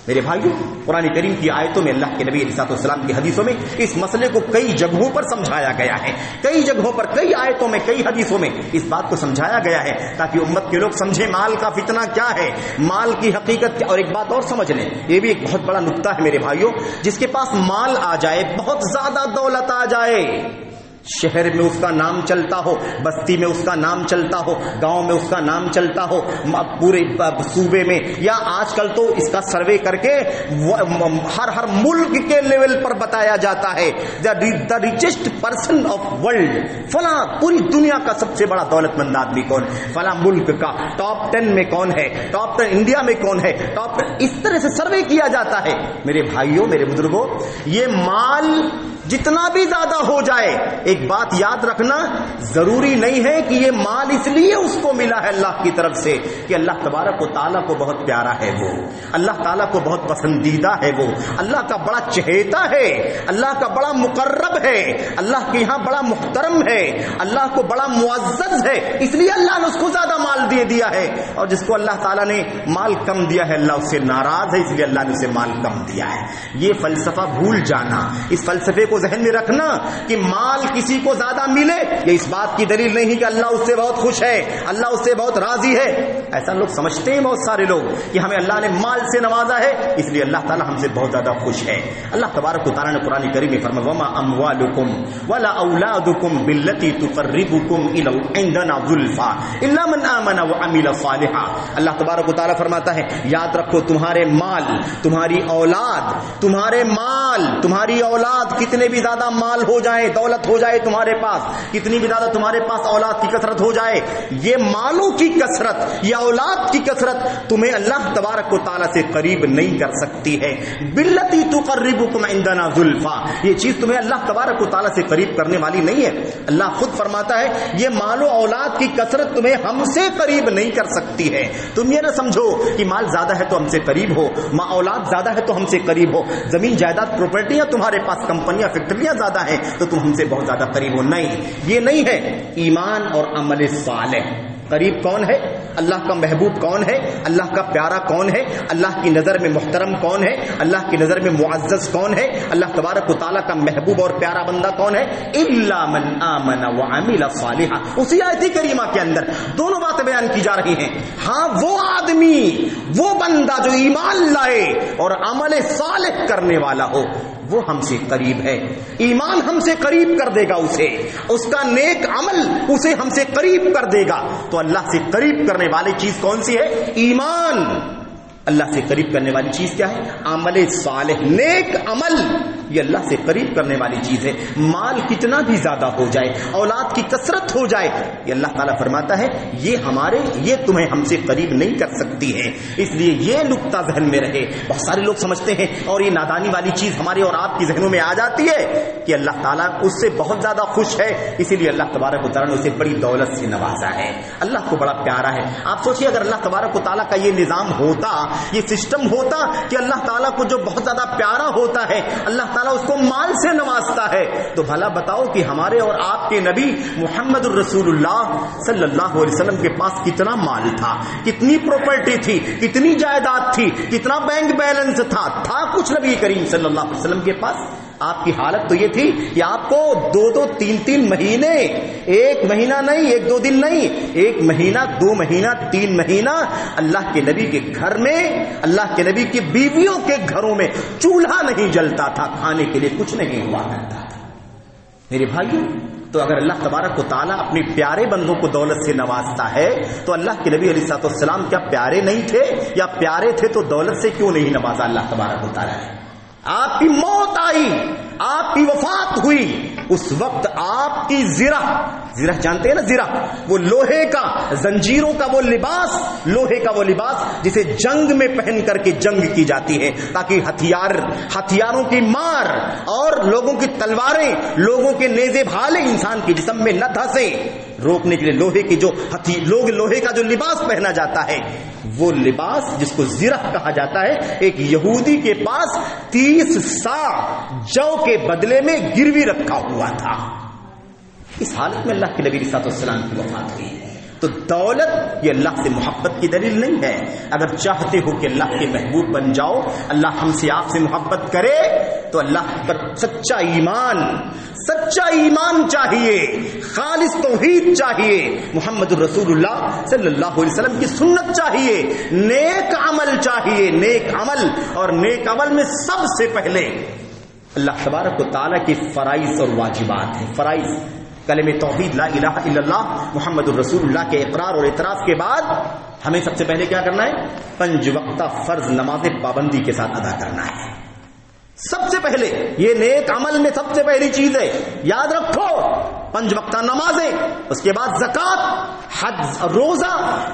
میرے بھائیو، قرآن کریم کی آیتوں میں اللہ کے نبی علیہ السلام کی حدیثوں میں اس مسئلے کو کئی جگہوں پر سمجھایا گیا ہے، کئی جگہوں پر، کئی آیتوں میں، کئی حدیثوں میں اس بات کو سمجھایا گیا ہے تاکہ امت کے لوگ سمجھیں مال کا فتنہ کیا ہے، مال کی حقیقت کیا۔ اور ایک بات اور سمجھ لیں، یہ بھی ایک بہت بڑا نکتہ ہے میرے بھائیو، جس کے پاس مال آ جائے، بہت زیادہ دولت آ جائے، شہر میں اس کا نام چلتا ہو، بستی میں اس کا نام چلتا ہو، گاؤں میں اس کا نام چلتا ہو، پورے صوبے میں، یا آج کل تو اس کا سروے کر کے ہر ملک کے لیول پر بتایا جاتا ہے the richest person of world, فلاں پوری دنیا کا سب سے بڑا دولت مند آدمی کون، فلاں ملک کا ٹاپ 10 میں کون ہے، ٹاپ 10 انڈیا میں کون ہے، ٹاپ 10، اس طرح سے سروے کیا جاتا ہے۔ میرے بھائیوں، میرے بزرگوں، یہ مال جتنا بھی زیادہ ہو جائے، ایک بات یاد رکھنا، ضروری نہیں ہے کہ یہ مال اس لیے اس کو ملا ہے اللہ کی طرف سے کہ اللہ تبارک و تعالیٰ کو بہت پیارا ہے، وہ اللہ تعالیٰ کو بہت پسندیدہ ہے، وہ اللہ کا بڑا چہیتا ہے، اللہ کا بڑا مقرب ہے، اللہ کے یہاں بڑا محترم ہے، اللہ کو بڑا معزز ہے، اس لیے اللہ نے اس کو زیادہ مال دے دیا ہے، اور جس کو اللہ تعالیٰ نے مال کم دیا ہے اللہ اس سے ناراض ہے، اس لیے اللہ نے اسے مال کم دیا ہے۔ یہ فلسفہ بھول جانا، اس فلسفے کو ذہن میں رکھنا کہ مال کسی کو زیادہ ملے یہ اس بات کی دلیل نہیں کہ اللہ اس سے بہت خوش ہے، اللہ اس سے بہت راضی ہے۔ ایسا لوگ سمجھتے ہیں بہت سارے لوگ کہ ہمیں اللہ نے مال سے نوازا ہے اس لیے اللہ تعالیٰ ہم سے بہت زیادہ خوش ہے۔ اللہ تبارک و تعالیٰ نے قرآن کریم میں فرمایا وما اموالکم ولا اولادکم بالتی تقربکم عندنا زلفا الا من آمن وعمل صالحا۔ اللہ تبارک و تعالیٰ فرماتا ہے یاد رکھو تمہارے مال، تمہاری اولاد، تمہارے مال، تمہاری اولاد، کتنے بھی زیادہ مال ہو جائے، دولت ہو جائے تمہارے پاس، کتنی بھی زیادہ تمہارے پاس اولاد کی کثرت ہو جائے، یہ مالوں کی کثرت یا اولاد کی کثرت تمہیں اللہ تبارک و تعالیٰ سے قریب نہیں کر سکتی ہے۔ باللتی تقربکم عندنا زلفا، یہ چیز تمہیں اللہ تبارک و تعالیٰ سے قریب کرنے والی نہیں ہے۔ اللہ خود فرماتا ہے یہ مال و اولاد کی کثرت تمہیں ہم سے قریب نہیں کر سکتی ہے۔ تم یہ نہ سمجھو کہ مال زیادہ ہے تو ہم سے قریب ہو، اولاد زیادہ ہے تو ہم سے قریب ہو، زمین جائیداد پراپرٹیاں تمہارے پاس، کمپنیاں فیکٹریاں زیادہ ہیں تو تم ہم سے بہت زیادہ قریب ہو، نہیں، یہ نہیں ہے۔ ایمان اور عمل صالح، قریب کون ہے، اللہ کا محبوب کون ہے، اللہ کا پیارا کون ہے، اللہ کی نظر میں محترم کون ہے، اللہ کی نظر میں معزز کون ہے، اللہ تبارک و تعالیٰ کا محبوب اور پیارا بندہ کون ہے، الا من آمن وعمل صالحا۔ اسی آیت کریمہ کے اندر دونوں باتیں بیان کی جا رہی ہیں۔ ہاں وہ آدمی، وہ بندہ جو ایمان لائے اور عمل صالح کرنے والا ہو، وہ ہم سے قریب ہے. ایمان ہم سے قریب کر دے گا اسے, اس کا نیک عمل اسے ہم سے قریب کر دے گا. تو اللہ سے قریب کرنے والی چیز کون سی ہے؟ ایمان. اللہ سے قریب کرنے والی چیز کیا ہے؟ عمل صالح, نیک عمل. یہ اللہ سے قریب کرنے والی چیز ہے. مال کتنا بھی زیادہ ہو جائے, اولاد کی کثرت ہو جائے, یہ اللہ تعالیٰ فرماتا ہے یہ تمہیں ہم سے قریب نہیں کر سکتی ہے. اس لیے یہ نقطہ ذہن میں رہے. بہت سارے لوگ سمجھتے ہیں, اور یہ نادانی والی چیز ہمارے اور آپ کی ذہنوں میں آ جاتی ہے کہ اللہ تعالیٰ اس سے بہت زیادہ خوش ہے, اسی لیے اللہ تبارک و تعالیٰ نے اسے بڑی دولت سے نوازا ہے. اللہ کو بڑا پیارا ہے. آپ سوچیے اگر اللہ تبارک و تعالیٰ کا یہ نظام ہوتا, یہ سسٹم ہوتا کہ اللہ تعالیٰ کو جو بہت زیادہ پیارا ہوتا ہے اللہ تعالیٰ اس کو مال سے نوازتا ہے, تو بھلا بتاؤ کہ ہمارے اور آپ کے نبی محمد الرسول اللہ صلی اللہ علیہ وسلم کے پاس کتنا مال تھا, کتنی پراپرٹی تھی, کتنی جائیداد تھی, کتنا بینک بیلنس تھا کچھ نبی کریم صلی اللہ علیہ وسلم کے پاس. آپ کی حالت تو یہ تھی کہ آپ کو 2 3 مہینے, ایک مہینہ نہیں, 1 2 دن نہیں, 1 مہینہ 2 مہینہ 3 مہینہ اللہ کے نبی کے گھر میں, اللہ کے نبی کی بیویوں کے گھروں میں چولہا نہیں جلتا تھا, کھانے کے لیے کچھ نہیں ہوا کرتا تھا. میرے بھائیو, تو اگر اللہ تبارک و تعالیٰ اپنے پیارے بندوں کو دولت سے نوازتا ہے تو اللہ کے نبی علیہ الصلوۃ والسلام کیا پیارے نہیں تھے, یا پیارے تھے تو دولت سے کیوں نہیں نوازا اللہ تبارک و تعالیٰ نے؟ آپ کی موت آئی, آپ کی وفات ہوئی, اس وقت آپ کی زرہ جانتے ہیں نا, زرہ وہ لوہے کا, زنجیروں کا وہ لباس, لوہے کا وہ لباس جسے جنگ میں پہن کر کے جنگ کی جاتی ہے تاکہ ہتھیاروں کی مار اور لوگوں کی تلواریں, لوگوں کے نیزے بھالے انسان کے جسم میں نہ دھسے, روکنے کے لیے لوہے کا جو لباس پہنا جاتا ہے, وہ لباس جس کو زرہ کہا جاتا ہے, ایک یہودی کے پاس 30 صاع جو کے بدلے میں گروی رکھا ہوا تھا. اس حالت میں اللہ کے نبی صلی اللہ علیہ وسلم کی وفات ہوئی. تو دولت یہ اللہ سے محبت کی دلیل نہیں ہے. اگر چاہتے ہو کہ اللہ کے محبوب بن جاؤ, اللہ ہم سے آپ سے محبت کرے, تو اللہ پر سچا ایمان چاہیے, خالص توحید چاہیے, محمد الرسول اللہ صلی اللہ علیہ وسلم کی سنت چاہیے, نیک عمل چاہیے, نیک عمل. اور نیک عمل میں سب سے پہلے اللہ تبارک و تعالیٰ کے فرائض اور واجبات ہیں. فرائض کلمہ توحید لا الہ الا اللہ محمد الرسول اللہ کے اقرار اور اعتراف کے بعد ہمیں سب سے پہلے کیا کرنا ہے؟ 5 وقتہ فرض نمازیں پابندی کے ساتھ ادا کرنا ہے. سب سے پہلے یہ نیک عمل میں سب سے پہلی چیز ہے, یاد رکھو, 5 وقتہ نمازیں, اس کے بعد زکوٰۃ, حج, روزہ,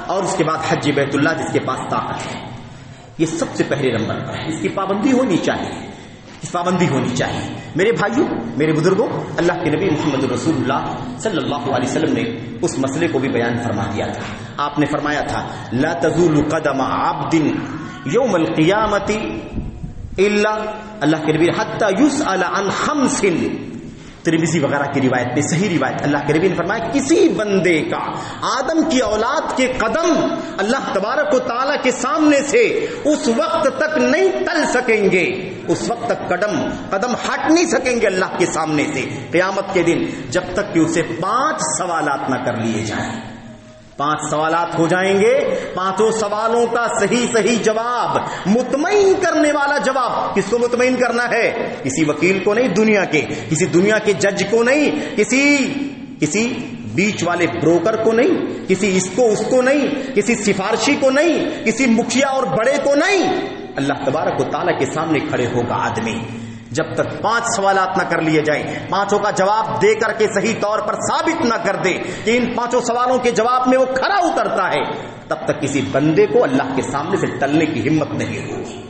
اور اس کے بعد حج بیت اللہ جس کے پاس طاقت ہے. یہ سب سے پہلے نمبر پر ہے. اس کی پابندی ہونی چاہیے. میرے بھائیوں, میرے بزرگوں, اللہ کے نبی محمد رسول اللہ صلی اللہ علیہ وسلم نے اس مسئلے کو بھی بیان فرما دیا تھا. آپ نے فرمایا تھا لا تزول قدم عبد یوم القیامت الا, اللہ کے نبی حتی یسأل عن 5, ترمذی وغیرہ کی روایت میں, صحیح روایت, اللہ کے نبی نے فرمایا کسی بندے کا, آدم کی اولاد کے قدم اللہ تبارک و تعالیٰ کے سامنے سے اس وقت تک نہیں ٹل سکیں گے, اس وقت تک قدم ہٹ نہیں سکیں گے اللہ کے سامنے سے قیامت کے دن, جب تک کہ اسے 5 سوالات نہ کر لیے جائیں. 5 سوالات ہو جائیں گے, 5 سوالوں کا صحیح جواب, مطمئن کرنے والا جواب. کس کو مطمئن کرنا ہے؟ کسی وکیل کو نہیں, کسی دنیا کے جج کو نہیں, کسی بیچ والے بروکر کو نہیں, کسی اس کو نہیں, کسی سفارشی کو نہیں, کسی مکھیا اور بڑے کو نہیں. اللہ تبارک و تعالیٰ کے سامنے کھڑے ہوگا آدمی, جب تک 5 سوالات نہ کر لیے جائیں, 5 کا جواب دے کر کے صحیح طور پر ثابت نہ کر دے کہ ان 5 سوالوں کے جواب میں وہ کھرا اترتا ہے, تب تک کسی بندے کو اللہ کے سامنے سے ٹلنے کی ہمت نہیں ہوگی.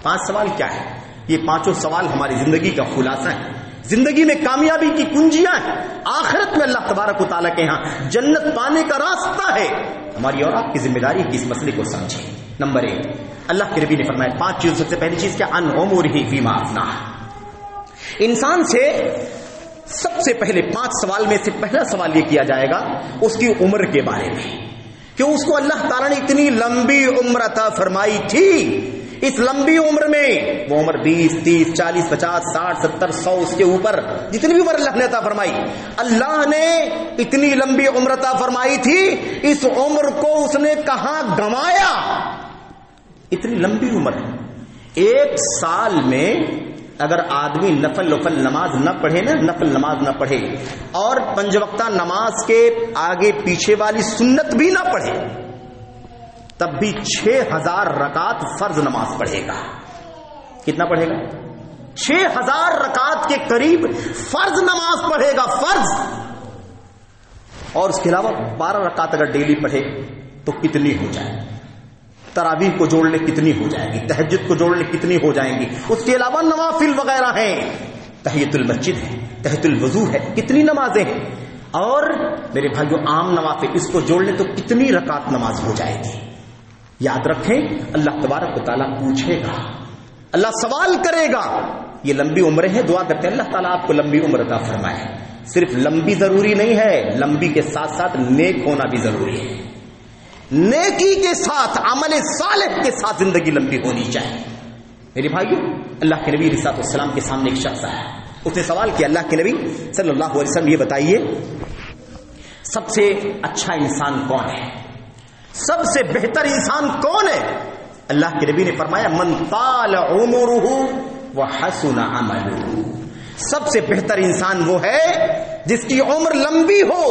5 سوال کیا ہے؟ یہ 5 سوال ہماری زندگی کا خلاصہ ہے, زندگی میں کامیابی کی کنجیاں ہیں, آخرت میں اللہ تبارک و تعالیٰ کے ہاں جنت پانے کا راستہ ہے. ہماری اور آپ کی ذمہ داری کی اس مسئلے کو سمجھیں. نمبر 1, اللہ کے نبی نے فرمایا 5 چیزوں سے پہلی چیز کیا؟ ان عمرہ فیما افناہ. انسان سے سب سے پہلے 5 سوال میں سے پہلا سوال یہ کیا جائے گا اس کی عمر کے بارے میں, کہ اس کو اللہ تعالیٰ نے اتنی لمبی عمر عطا فرمائی تھی. اس لمبی عمر میں وہ عمر 20 30 40 50 60 70 100 اس کے اوپر جتنی بھی عمر اللہ نے عطا فرمائی, اللہ نے اتنی لمبی عمر عطا فرمائی تھی, اس عمر کو اس نے کہاں گنوایا؟ اتنی لمبی عمر, 1 سال میں اگر آدمی نفل نماز نہ پڑھے نا، نفل نماز نہ پڑھے اور 5 وقتہ نماز کے آگے پیچھے والی سنت بھی نہ پڑھے، تب بھی 6000 رکعت فرض نماز پڑھے گا۔ کتنا پڑھے گا؟ 6000 رکعت کے قریب فرض نماز پڑھے گا، فرض۔ اور اس کے علاوہ 12 رکعت اگر ڈیلی پڑھے تو کتنی ہو جائے گی؟ تراویح کو جوڑ لے کتنی ہو جائے گی؟ تہجد کو جوڑ لے کتنی ہو جائیں گی؟ اس کے علاوہ نوافل وغیرہ ہیں، تحیۃ المسجد ہے، تحیۃ الوضو ہے، کتنی نمازیں ہیں۔ اور میرے بھائیو عام نوافل اس کو جوڑ لے تو کتنی رکعت نماز ہو جائے گی؟ یاد رکھیں اللہ تبارک و تعالیٰ پوچھے گا، اللہ سوال کرے گا۔ یہ لمبی عمریں ہیں، دعا کرتے ہیں اللہ تعالیٰ آپ کو لمبی عمر عطا فرمائے۔ صرف لمبی ضروری نہیں ہے، لمبی کے ساتھ ساتھ نیک ہونا بھی ضروری ہے۔ نیکی کے ساتھ، عمل صالح کے ساتھ زندگی لمبی ہونی چاہیے۔ میرے بھائیو، اللہ کے نبی علیہ الصلوۃ والسلام کے سامنے ایک شخص آیا، اس نے سوال کیا، اللہ کے نبی صلی اللہ علیہ وسلم یہ بتائیے سب سے اچھا انسان کون ہے، سب سے بہتر انسان کون ہے؟ اللہ کے نبی نے فرمایا من طال عمرہ وحسن عملہ، سب سے بہتر انسان وہ ہے جس کی عمر لمبی ہو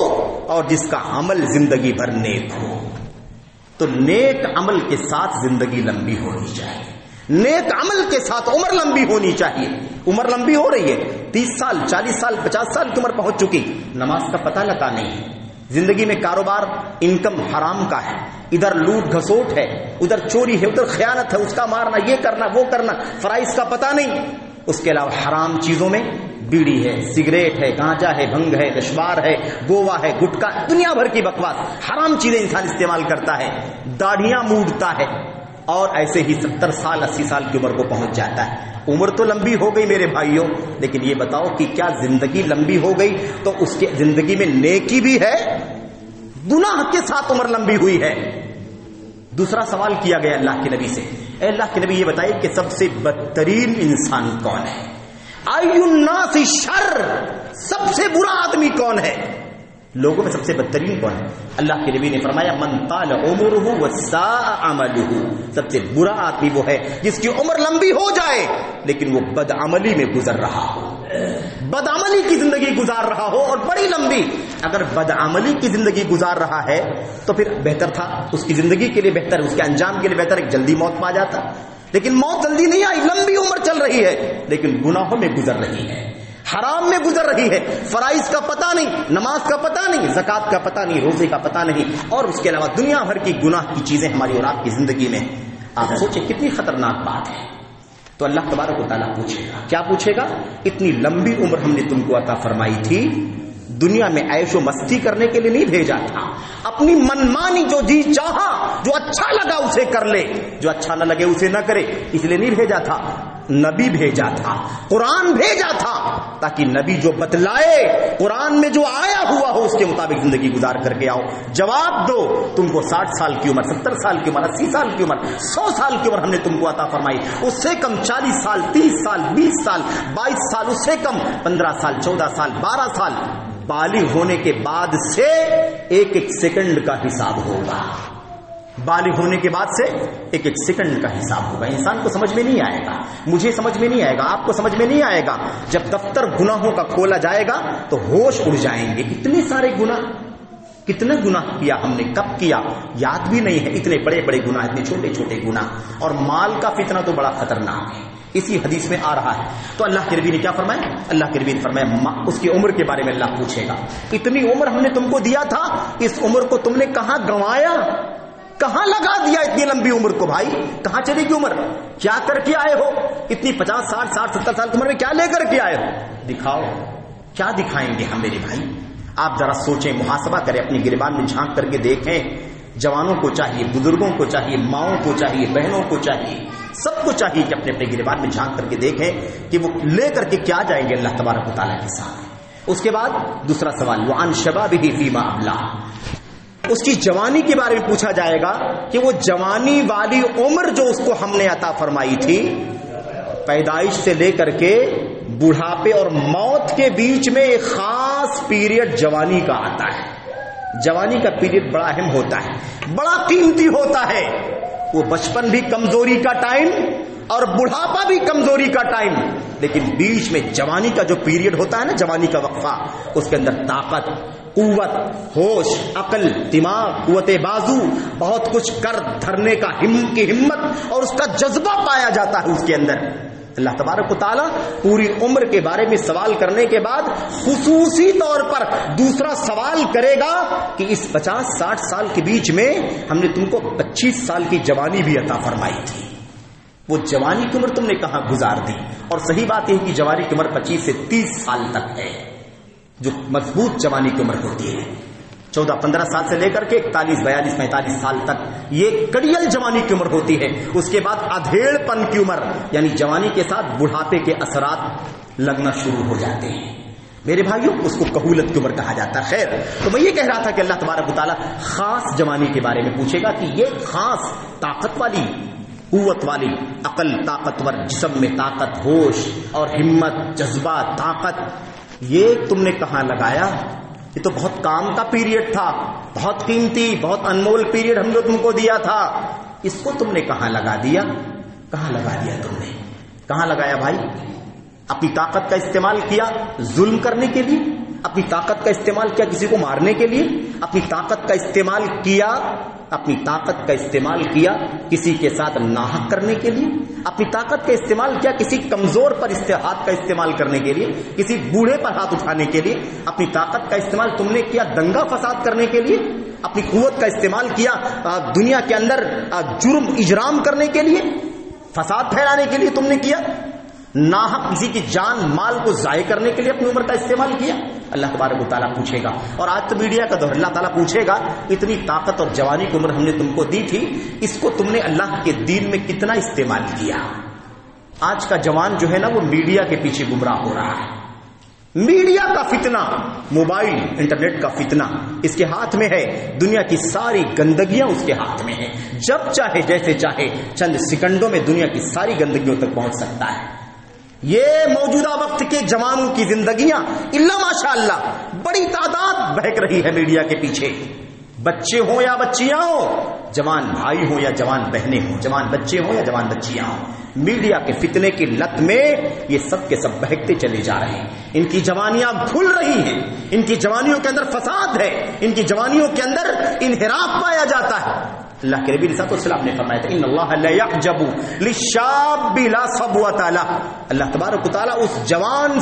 اور جس کا عمل زندگی بھر نیک ہو۔ تو نیک عمل کے ساتھ زندگی لمبی ہونی چاہیے، نیک عمل کے ساتھ عمر لمبی ہونی چاہیے۔ عمر لمبی ہو رہی ہے، 30 سال 40 سال 50 سال کی عمر پہنچ چکی، نماز کا پتہ لگا نہیں، زندگی میں کاروبار انکم حرام کا ہے، ادھر لوٹ گھسوٹ ہے، ادھر چوری ہے، ادھر خیانت ہے، اس کا مارنا، یہ کرنا وہ کرنا، فرائض کا پتہ نہیں۔ اس کے علاوہ حرام چیزوں میں بیڑی ہے، سگریٹ ہے، گانجا ہے، بھنگ ہے، نشوار ہے، گوا ہے، گٹکا، دنیا بھر کی بکواس، حرام چیزیں انسان استعمال کرتا ہے، داڑھیاں موڑتا ہے، اور ایسے ہی 70 سال 80 سال کی عمر کو پہنچ جاتا ہے۔ عمر تو لمبی ہو گئی میرے بھائیوں، لیکن یہ بتاؤ کہ کیا زندگی لمبی ہو گئی تو اس کے زندگی میں نیکی بھی ہے؟ گناہ کے ساتھ عمر لمبی ہوئی ہے۔ دوسرا سوال کیا گیا اللہ کے نبی سے، اے اللہ کے نبی یہ بتائیے کہ سب سے بدترین انسان کون ہے؟ ای الناس شر، سب سے برا آدمی کون ہے؟ لوگوں میں سب سے بدترین کون ہے؟ اللہ کے نبی نے فرمایا من طال عمرہ وساء عملہ، سب سے برا آدمی وہ ہے جس کی عمر لمبی ہو جائے لیکن وہ بدعملی میں گزر رہا ہو، بدعملی کی زندگی گزار رہا ہو اور بڑی لمبی۔ اگر بدعملی کی زندگی گزار رہا ہے تو پھر بہتر تھا، اس کی زندگی کے لیے بہتر، اس کے انجام کے لیے بہتر ایک جلدی موت پا جاتا، لیکن موت جلدی نہیں آئی، لمبی عمر چل رہی ہے لیکن گناہوں میں گزر رہی ہے، حرام میں گزر رہی ہے، فرائض کا پتہ نہیں، نماز کا پتہ نہیں، زکوٰۃ کا پتہ نہیں، روزے کا پتہ نہیں، اور اس کے علاوہ دنیا بھر کی گناہ کی چیزیں ہماری اور آپ کی زندگی میں۔ آپ سوچیں کتنی خطرناک بات ہے۔ تو اللہ تبارک و تعالیٰ پوچھے گا، کیا پوچھے گا؟ اتنی لمبی عمر ہم نے تم کو عطا فرمائی تھی، دنیا میں عیش و مستی کرنے کے لیے نہیں بھیجا تھا، اپنی منمانی جو جی چاہا، جو اچھا لگا اسے کر لے، جو اچھا نہ لگے اسے نہ کرے، اس لیے نہیں بھیجا تھا۔ نبی بھیجا تھا، قرآن بھیجا تھا، تاکہ نبی جو بتلائے، قرآن میں جو آیا ہوا ہو اس کے مطابق زندگی گزار کر کے آؤ۔ جواب دو، تم کو 60 سال کی عمر، 70 سال کی عمر، 80 سال کی عمر، 100 سال کی عمر ہم نے تم کو عطا فرمائی، اس سے کم 40 سال 30 سال 20 سال 22 سال، اس سے کم 15 سال 14 سال 12 سال، بالغ ہونے کے بعد سے ایک ایک سیکنڈ کا حساب ہوگا، بالغ ہونے کے بعد سے ایک ایک سیکنڈ کا حساب ہوگا۔ انسان کو سمجھ میں نہیں آئے گا، مجھے سمجھ میں نہیں آئے گا، آپ کو سمجھ میں نہیں آئے گا۔ جب دفتر گناہوں کا کھولا جائے گا تو ہوش اڑ جائیں گے، اتنے سارے گناہ، کتنے گناہ کیا ہم نے، کب کیا یاد بھی نہیں ہے، اتنے بڑے بڑے گناہ، اتنے چھوٹے چھوٹے گناہ، اور مال کا فتنہ تو بڑا خطرناک ہے، اسی حدیث میں آ رہا ہے۔ تو اللہ کے نبی نے کیا فرمایا؟ اللہ کے نبی نے فرمایا اس کی عمر کے بارے میں اللہ پوچھے گا، اتنی عمر ہم نے تم کو دیا تھا، اس عمر کو تم نے کہاں گنوایا، کہاں لگا دیا اتنی لمبی عمر کو؟ بھائی کہاں چلی گئی عمر؟ کیا کر کے آئے ہو اتنی 50 60 60 70 سال کی عمر میں؟ کیا لے کر کے آئے ہو؟ دکھاؤ، کیا دکھائیں گے ہم میرے بھائی؟ آپ ذرا سوچیں، محاسبہ کریں، اپنی گریبان میں جھانک کر کے دیکھیں۔ جوانوں کو چاہیے، بزرگوں کو چاہیے، ماؤں کو چاہیے، بہنوں کو چاہیے، سب کو چاہیے کہ اپنے اپنے گریبان میں جھانک کر کے دیکھیں کہ وہ لے کر کے کیا جائیں گے اللہ تبارک و تعالیٰ کے ساتھ۔ اس کے بعد دوسرا سوال، وعن شبابہ فیما ابلا، اس کی جوانی کے بارے میں پوچھا جائے گا کہ وہ جوانی والی عمر جو اس کو ہم نے عطا فرمائی تھی، پیدائش سے لے کر کے بڑھاپے اور موت کے بیچ میں ایک خاص پیریڈ جوانی کا آتا ہے۔ جوانی کا پیریڈ بڑا اہم ہوتا ہے، بڑا قیمتی ہوتا ہے۔ وہ بچپن بھی کمزوری کا ٹائم اور بڑھاپا بھی کمزوری کا ٹائم، لیکن بیچ میں جوانی کا جو پیریڈ ہوتا ہے نا، جوانی کا وقفہ، اس کے اندر طاقت، قوت، ہوش، عقل، دماغ، قوت بازو، بہت کچھ کر دھرنے کا ہمت اور اس کا جذبہ پایا جاتا ہے اس کے اندر۔ اللہ تبارک و تعالیٰ پوری عمر کے بارے میں سوال کرنے کے بعد خصوصی طور پر دوسرا سوال کرے گا کہ اس 50-60 سال کے بیچ میں ہم نے تم کو 25 سال کی جوانی بھی عطا فرمائی تھی، وہ جوانی کی عمر تم نے کہاں گزار دی؟ اور صحیح بات یہ ہے کہ جوانی کی عمر 25 سے 30 سال تک ہے، جو مضبوط جوانی کی عمر ہوتی ہے۔ 14-15 سال سے لے کر کے 41-42-45 سال تک یہ کڑیل جوانی کی عمر ہوتی ہے۔ اس کے بعد ادھیڑ پن کی عمر، یعنی جوانی کے ساتھ بڑھاپے کے اثرات لگنا شروع ہو جاتے ہیں۔ میرے بھائیوں، اس کو کہولت کی عمر کہا جاتا ہے۔ خیر، تو میں یہ کہہ رہا تھا کہ اللہ تبارک و تعالیٰ خاص جوانی کے بارے میں پوچھے گا کہ یہ خاص طاقت والی، قوت والی، عقل طاقتور، جسم میں طاقت، ہوش اور ہمت، جذبہ، طاقت، یہ تم نے کہاں لگایا؟ یہ تو بہت کام کا پیریڈ تھا، بہت قیمتی، بہت انمول پیریڈ ہم نے تم کو دیا تھا، اس کو تم نے کہاں لگا دیا؟ کہاں لگا دیا تم نے؟ کہاں لگایا بھائی؟ اپنی طاقت کا استعمال کیا ظلم کرنے کے لیے، اپنی طاقت کا استعمال کیا کسی کو مارنے کے لیے، اپنی طاقت کا استعمال کیا کسی کے ساتھ ناحق کرنے کے لیے، اپنی طاقت کا استعمال کیا کسی کمزور پر ہاتھ کا استعمال کرنے کے لیے، کسی بوڑھے پر ہاتھ اٹھانے کے لیے، اپنی طاقت کا استعمال تم نے کیا دنگا فساد کرنے کے لیے، اپنی قوت کا استعمال کیا دنیا کے اندر جرم اجرام کرنے کے لیے، فساد پھیلانے کے لیے تم نے کیا، ناحق کسی کی جان مال کو ضائع کرنے کے لیے اپنی عمر کا استعمال کیا؟ اللہ تبارک و تعالیٰ پوچھے گا۔ اور آج تو میڈیا کا دور، اللہ تعالیٰ پوچھے گا اتنی طاقت اور جوانی کی عمر ہم نے تم کو دی تھی، اس کو تم نے اللہ کے دین میں کتنا استعمال کیا؟ آج کا جوان جو ہے نا وہ میڈیا کے پیچھے گمراہ ہو رہا ہے۔ میڈیا کا فتنہ، موبائل انٹرنیٹ کا فتنہ اس کے ہاتھ میں ہے، دنیا کی ساری گندگیاں اس کے ہاتھ میں ہیں، جب چاہے جیسے چاہے چند سیکنڈوں میں دنیا کی ساری گندگیوں تک پہنچ سکتا ہے۔ یہ موجودہ وقت کے جوانوں کی زندگیاں اللہ ماشاء اللہ بڑی تعداد بہک رہی ہے میڈیا کے پیچھے، بچے ہوں یا بچیاں ہوں، جوان بھائی ہوں یا جوان بہنیں ہوں، جوان بچے ہوں یا جوان بچیاں ہوں، میڈیا کے فتنے کی لت میں یہ سب کے سب بہکتے چلے جا رہے ہیں۔ ان کی جوانیاں کھل رہی ہیں، ان کی جوانیوں کے اندر فساد ہے، ان کی جوانیوں کے اندر انحراف پایا جاتا ہے۔ اللہ کے نبی صلی اللہ علیہ وسلم نے فرمایا تھا ان اللہ لا يعجب للشاب لا صبوۃ له، اللہ تبارک و تعالیٰ اس جوان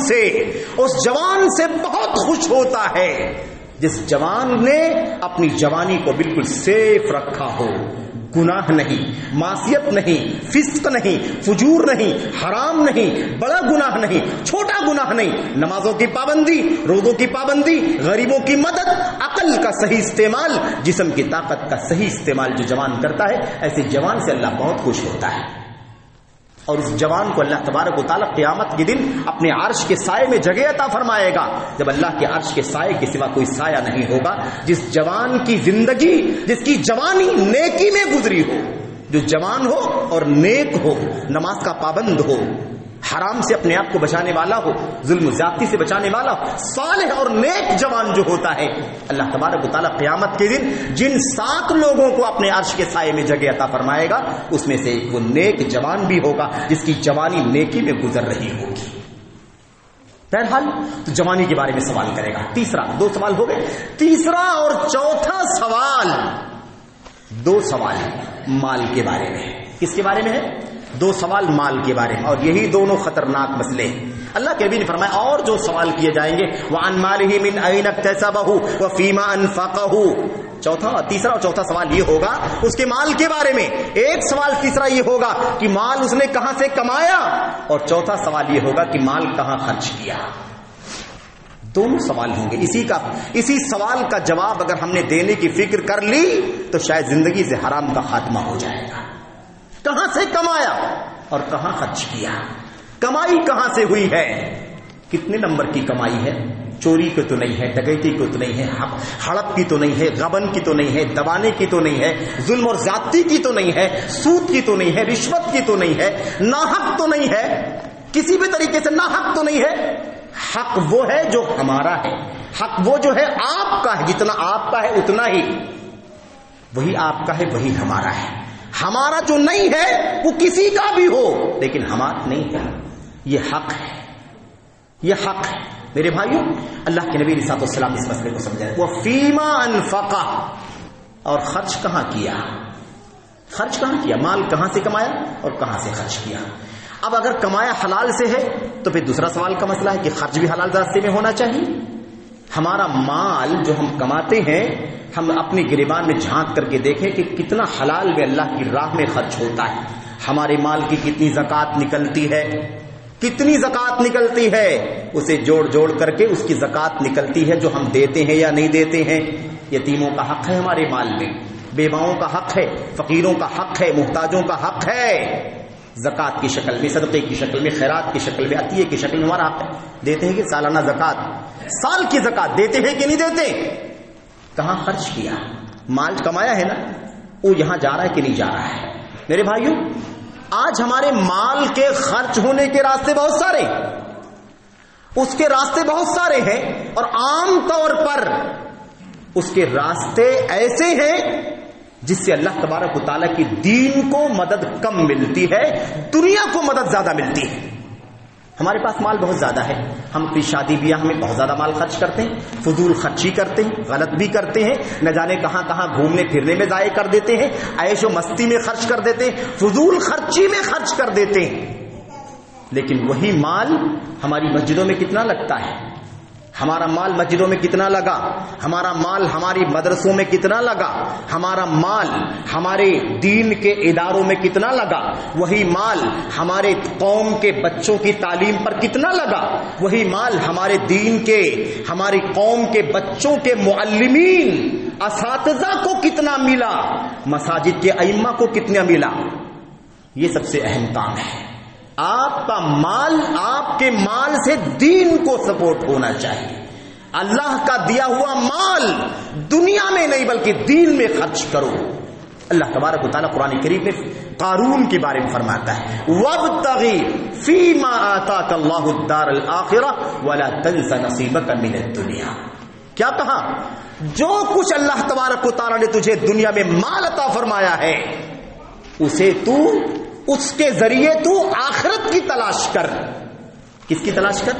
سے بہت خوش ہوتا ہے جس جوان نے اپنی جوانی کو بالکل سیف رکھا ہو، گناہ نہیں، معصیت نہیں، فسق نہیں، فجور نہیں، حرام نہیں، بڑا گناہ نہیں، چھوٹا گناہ نہیں، نمازوں کی پابندی، روزوں کی پابندی، غریبوں کی مدد، عقل کا صحیح استعمال، جسم کی طاقت کا صحیح استعمال جو جوان کرتا ہے، ایسے جوان سے اللہ بہت خوش ہوتا ہے۔ اور اس جوان کو اللہ تبارک و تعالیٰ قیامت کے دن اپنے عرش کے سائے میں جگہ عطا فرمائے گا، جب اللہ کے عرش کے سائے کے سوا کوئی سایہ نہیں ہوگا۔ جس جوان کی زندگی، جس کی جوانی نیکی میں گزری ہو، جو جوان ہو اور نیک ہو، نماز کا پابند ہو، حرام سے اپنے آپ کو بچانے والا ہو، ظلم و زیادتی سے بچانے والا ہو، صالح اور نیک جوان جو ہوتا ہے، اللہ تبارک و تعالیٰ قیامت کے دن جن 7 لوگوں کو اپنے عرش کے سائے میں جگہ عطا فرمائے گا، اس میں سے ایک وہ نیک جوان بھی ہوگا جس کی جوانی نیکی میں گزر رہی ہوگی۔ بہرحال تو جوانی کے بارے میں سوال کرے گا۔ 2 سوال ہو گئے۔ تیسرا اور چوتھا سوال، 2 سوال مال کے بارے میں۔ کس کے بارے میں ہے؟ 2 سوال مال کے بارے میں، اور یہی دونوں خطرناک مسئلے ہیں۔ اللہ کے نبی نے فرمایا اور جو سوال کیے جائیں گے وَعَنْ مَالِهِ مِنْ أَيْنَ اكْتَسَبَهُ وَفِيمَا أَنْفَقَهُ، تیسرا اور چوتھا سوال یہ ہوگا اس کے مال کے بارے میں۔ ایک سوال تیسرا یہ ہوگا کہ مال اس نے کہاں سے کمایا، اور چوتھا سوال یہ ہوگا کہ مال کہاں خرچ کیا۔ دونوں سوال ہوں گے۔ اسی سوال کا جواب اگر ہم نے دینے کی فکر کر لی تو شاید زندگی سے حرام کا خاتمہ ہو جائے گا۔ کہاں سے کمایا اور کہاں خرچ کیا، کمائی کہاں سے ہوئی ہے، کتنے نمبر کی کمائی ہے، چوری کی تو نہیں ہے، ڈکیتی کی تو نہیں ہے، ہڑپ کی تو نہیں ہے، غبن کی تو نہیں ہے، دبانے کی تو نہیں ہے، ظلم اور زیادتی کی تو نہیں ہے، سود کی تو نہیں ہے، رشوت کی تو نہیں ہے، ناحق تو نہیں ہے، کسی بھی طریقے سے ناحق تو نہیں ہے۔ حق وہ ہے جو ہمارا ہے، حق وہ جو ہے آپ کا ہے، جتنا آپ کا ہے اتنا ہی، وہی آپ کا ہے وہی ہمارا ہے۔ ہمارا جو نہیں ہے وہ کسی کا بھی ہو لیکن ہمارا نہیں ہے۔ یہ حق ہے، یہ حق ہے میرے بھائیوں۔ اللہ کے نبی علیہ الصلوۃ والسلام اس مسئلے کو سمجھائے، وہ فیما انفقا، اور خرچ کہاں کیا، خرچ کہاں کیا، مال کہاں سے کمایا اور کہاں سے خرچ کیا۔ اب اگر کمایا حلال سے ہے تو پھر دوسرا سوال کا مسئلہ ہے کہ خرچ بھی حلال راستے میں ہونا چاہیے۔ ہمارا مال جو ہم کماتے ہیں، ہم اپنی گریبان میں جھانک کر کے دیکھیں کہ کتنا حلال میں اللہ کی راہ میں خرچ ہوتا ہے۔ ہمارے مال کی کتنی زکوٰۃ نکلتی ہے، کتنی زکوٰۃ نکلتی ہے، اسے جوڑ جوڑ کر کے اس کی زکوٰۃ نکلتی ہے جو ہم دیتے ہیں یا نہیں دیتے ہیں۔ یتیموں کا حق ہے ہمارے مال میں، بیواؤں کا حق ہے، فقیروں کا حق ہے، محتاجوں کا حق ہے۔ زکوٰۃ کی شکل میں، صدقے کی شکل میں، خیرات کی شکل میں، عطیے کی شکل میں ہمارا حق ہے۔ دیتے ہیں کہ سالانہ زکوٰۃ، سال کی زکوٰۃ دیتے ہیں کہ نہیں دیتے؟ کہاں خرچ کیا؟ مال کمایا ہے نا، وہ یہاں جا رہا ہے کہ نہیں جا رہا ہے؟ میرے بھائیوں، آج ہمارے مال کے خرچ ہونے کے راستے بہت سارے، اس کے راستے بہت سارے ہیں، اور عام طور پر اس کے راستے ایسے ہیں جس سے اللہ تبارک و تعالیٰ کی دین کو مدد کم ملتی ہے، دنیا کو مدد زیادہ ملتی ہے۔ ہمارے پاس مال بہت زیادہ ہے، ہم اپنی شادی بیاہ میں بہت زیادہ مال خرچ کرتے ہیں، فضول خرچی کرتے ہیں، غلط بھی کرتے ہیں، نہ جانے کہاں کہاں گھومنے پھرنے میں ضائع کر دیتے ہیں، عیش و مستی میں خرچ کر دیتے ہیں، فضول خرچی میں خرچ کر دیتے ہیں۔ لیکن وہی مال ہماری مسجدوں میں کتنا لگتا ہے، ہمارا مال مسجدوں میں کتنا لگا، ہمارا مال ہماری مدرسوں میں کتنا لگا، ہمارا مال ہمارے دین کے اداروں میں کتنا لگا، وہی مال ہمارے قوم کے بچوں کی تعلیم پر کتنا لگا، وہی مال ہمارے دین کے، ہماری قوم کے بچوں کے معلمین اساتذہ کو کتنا ملا، مساجد کے ائمہ کو کتنا ملا۔ یہ سب سے اہم کام ہے۔ آپ کا مال، آپ کے مال سے دین کو سپورٹ ہونا چاہیے۔ اللہ کا دیا ہوا مال دنیا میں نہیں بلکہ دین میں خرچ کرو۔ اللہ تبارک و تعالیٰ قرآن کریم میں قارون کے بارے میں فرماتا ہے، وَابْتَغِ فِيمَا آتَاكَ اللَّهُ الدَّارَ الْآخِرَةَ وَلَا تَنْسَ نَصِيبَكَ مِنَ الدُّنْيَا۔ کیا کہا؟ جو کچھ اللہ تبارک و تعالیٰ نے تجھے دنیا میں مال عطا فرمایا ہے، اسے تو، اس کے ذریعے تو آخرت کی تلاش کر۔ کس کی تلاش کر؟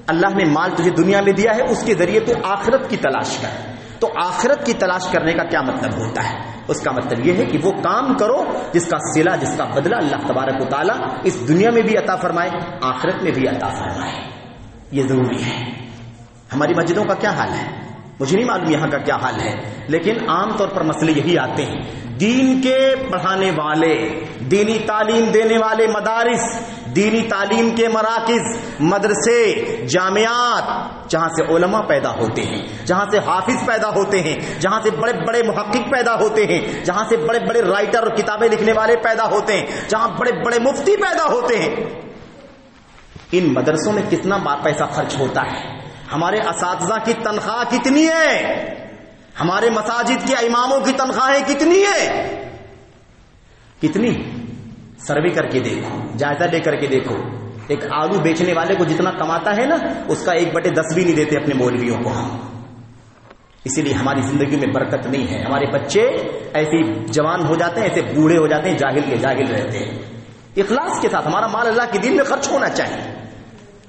اللہ نے مال تجھے دنیا میں دیا ہے، اس کے ذریعے تو آخرت کی تلاش کر۔ تو آخرت کی تلاش کرنے کا کیا مطلب ہوتا ہے؟ اس کا مطلب یہ ہے کہ وہ کام کرو جس کا صلہ، جس کا بدلہ اللہ تبارک و تعالیٰ اس دنیا میں بھی عطا فرمائے، آخرت میں بھی عطا فرمائے۔ یہ ضروری ہے۔ ہماری مسجدوں کا کیا حال ہے مجھے نہیں معلوم، یہاں کا کیا حال ہے، لیکن عام طور پر مسئلے یہی آتے ہیں۔ دین کے پڑھانے والے، دینی تعلیم دینے والے مدارس، دینی تعلیم کے مراکز، مدرسے، جامعات، جہاں سے علماء پیدا ہوتے ہیں، جہاں سے حافظ پیدا ہوتے ہیں، جہاں سے بڑے بڑے محقق پیدا ہوتے ہیں، جہاں سے بڑے بڑے رائٹر اور کتابیں لکھنے والے پیدا ہوتے ہیں، جہاں بڑے بڑے مفتی پیدا ہوتے ہیں، ان مدرسوں میں کتنا پیسہ خرچ ہوتا ہے؟ ہمارے اساتذہ کی تنخواہ کتنی ہے؟ ہمارے مساجد کے اماموں کی تنخواہیں کتنی ہے؟ کتنی؟ سروے کر کے دیکھو، جائزہ لے کر کے دیکھو۔ ایک آلو بیچنے والے کو جتنا کماتا ہے نا، اس کا 1/10 بھی نہیں دیتے اپنے مولویوں کو ہم۔ اسی لیے ہماری زندگی میں برکت نہیں ہے، ہمارے بچے ایسے جوان ہو جاتے ہیں، ایسے بوڑھے ہو جاتے ہیں، جاہل کے جاہل رہتے ہیں۔ اخلاص کے ساتھ ہمارا مال اللہ کے دین میں خرچ ہونا چاہیے۔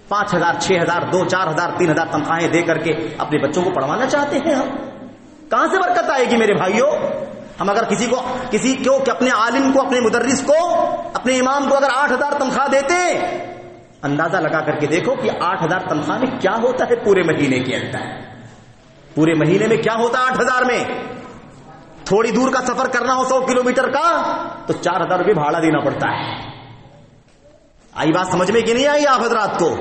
5,000 6,000 2,000 4,000 3,000 تنخواہیں دے کر کے اپنے بچوں کو پڑھوانا چاہتے ہیں ہم، کہاں سے برکت آئے گی میرے بھائیوں؟ ہم اگر کسی کو کہ اپنے عالم کو، اپنے مدرس کو، اپنے امام کو اگر 8,000 تنخواہ دیتے، اندازہ لگا کر کے دیکھو کہ 8,000 تنخواہ میں کیا ہوتا ہے پورے مہینے کے اندر۔ پورے مہینے میں کیا ہوتا ہے 8,000 میں؟ تھوڑی دور کا سفر کرنا ہو 100 کلومیٹر کا تو 4,000 روپے بھاڑا دینا پڑتا ہے۔ آئی بات سمجھ میں کہ نہیں آئی آپ حضرات کو؟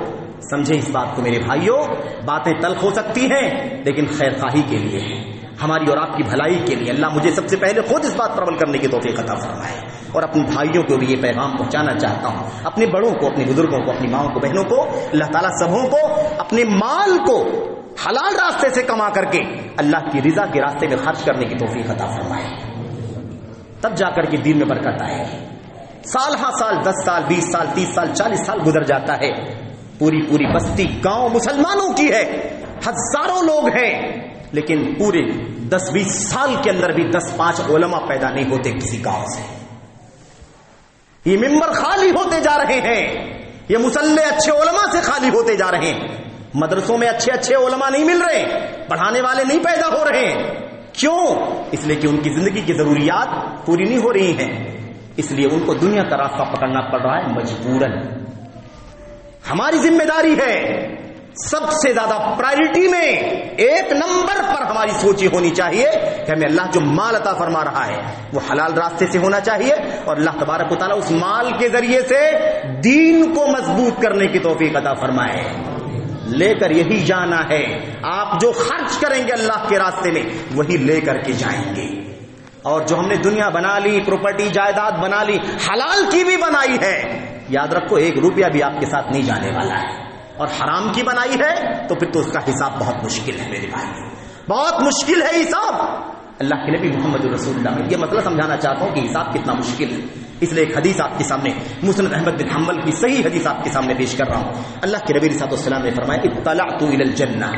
سمجھیں اس بات کو میرے بھائیوں، باتیں تلخ ہو سکتی ہیں لیکن خیر خواہی کے لیے ہے، ہماری اور آپ کی بھلائی کے لیے۔ اللہ مجھے سب سے پہلے خود اس بات پر عمل کرنے کی توفیق عطا فرمائے، اور اپنے بھائیوں کو بھی یہ پیغام پہنچانا چاہتا ہوں، اپنے بڑوں کو، اپنے بزرگوں کو، اپنی ماؤں کو، بہنوں کو، اللہ تعالیٰ سبوں کو اپنے مال کو حلال راستے سے کما کر کے اللہ کی رضا کے راستے میں خرچ کرنے کی توفیق عطا فرمائے، تب جا کر کے دین میں برکت آئے گی۔ سال ہاں سال، 10 سال 20 سال 30 سال 40 سال گزر جاتا ہے، پوری بستی گاؤں مسلمانوں کی ہے، ہزاروں لوگ ہیں، لیکن پورے 10-20 سال کے اندر بھی 10-5 علماء پیدا نہیں ہوتے کسی گاؤں سے۔ یہ ممبر خالی ہوتے جا رہے ہیں، یہ مسلح اچھے علماء سے خالی ہوتے جا رہے ہیں، مدرسوں میں اچھے اچھے علماء نہیں مل رہے، پڑھانے والے نہیں پیدا ہو رہے ہیں۔ کیوں؟ اس لیے کہ ان کی زندگی کی ضروریات پوری نہیں ہو رہی ہیں، اس لیے ان کو دنیا کا راستہ پکڑنا پڑ رہا ہے مجبوراً۔ ہماری ذمہ داری ہے سب سے زیادہ پرائرٹی میں ایک نمبر پر ہماری سوچ یہ ہونی چاہیے کہ ہمیں اللہ جو مال عطا فرما رہا ہے وہ حلال راستے سے ہونا چاہیے، اور اللہ تبارک و تعالیٰ اس مال کے ذریعے سے دین کو مضبوط کرنے کی توفیق عطا فرمائے۔ لے کر یہی جانا ہے، آپ جو خرچ کریں گے اللہ کے راستے میں وہی لے کر کے جائیں گے۔ اور جو ہم نے دنیا بنا لی، پراپرٹی جائیداد بنا لی، حلال کی بھی بنائی ہے، یاد رکھو 1 روپیہ بھی آپ کے ساتھ نہیں جانے والا ہے، اور حرام کی بنائی ہے تو پھر تو اس کا حساب بہت مشکل ہے میرے بھائی، بہت مشکل ہے حساب۔ اللہ کے نبی محمد رسول اللہ میں یہ مسئلہ سمجھانا چاہتا ہوں کہ حساب کتنا مشکل ہے، اس لیے ایک حدیث آپ کے سامنے مسند احمد بن حنبل کی صحیح حدیث آپ کے سامنے پیش کر رہا ہوں۔ اللہ کے نبی صلی اللہ علیہ وسلم نے فرمایا اطلعت الى الجنہ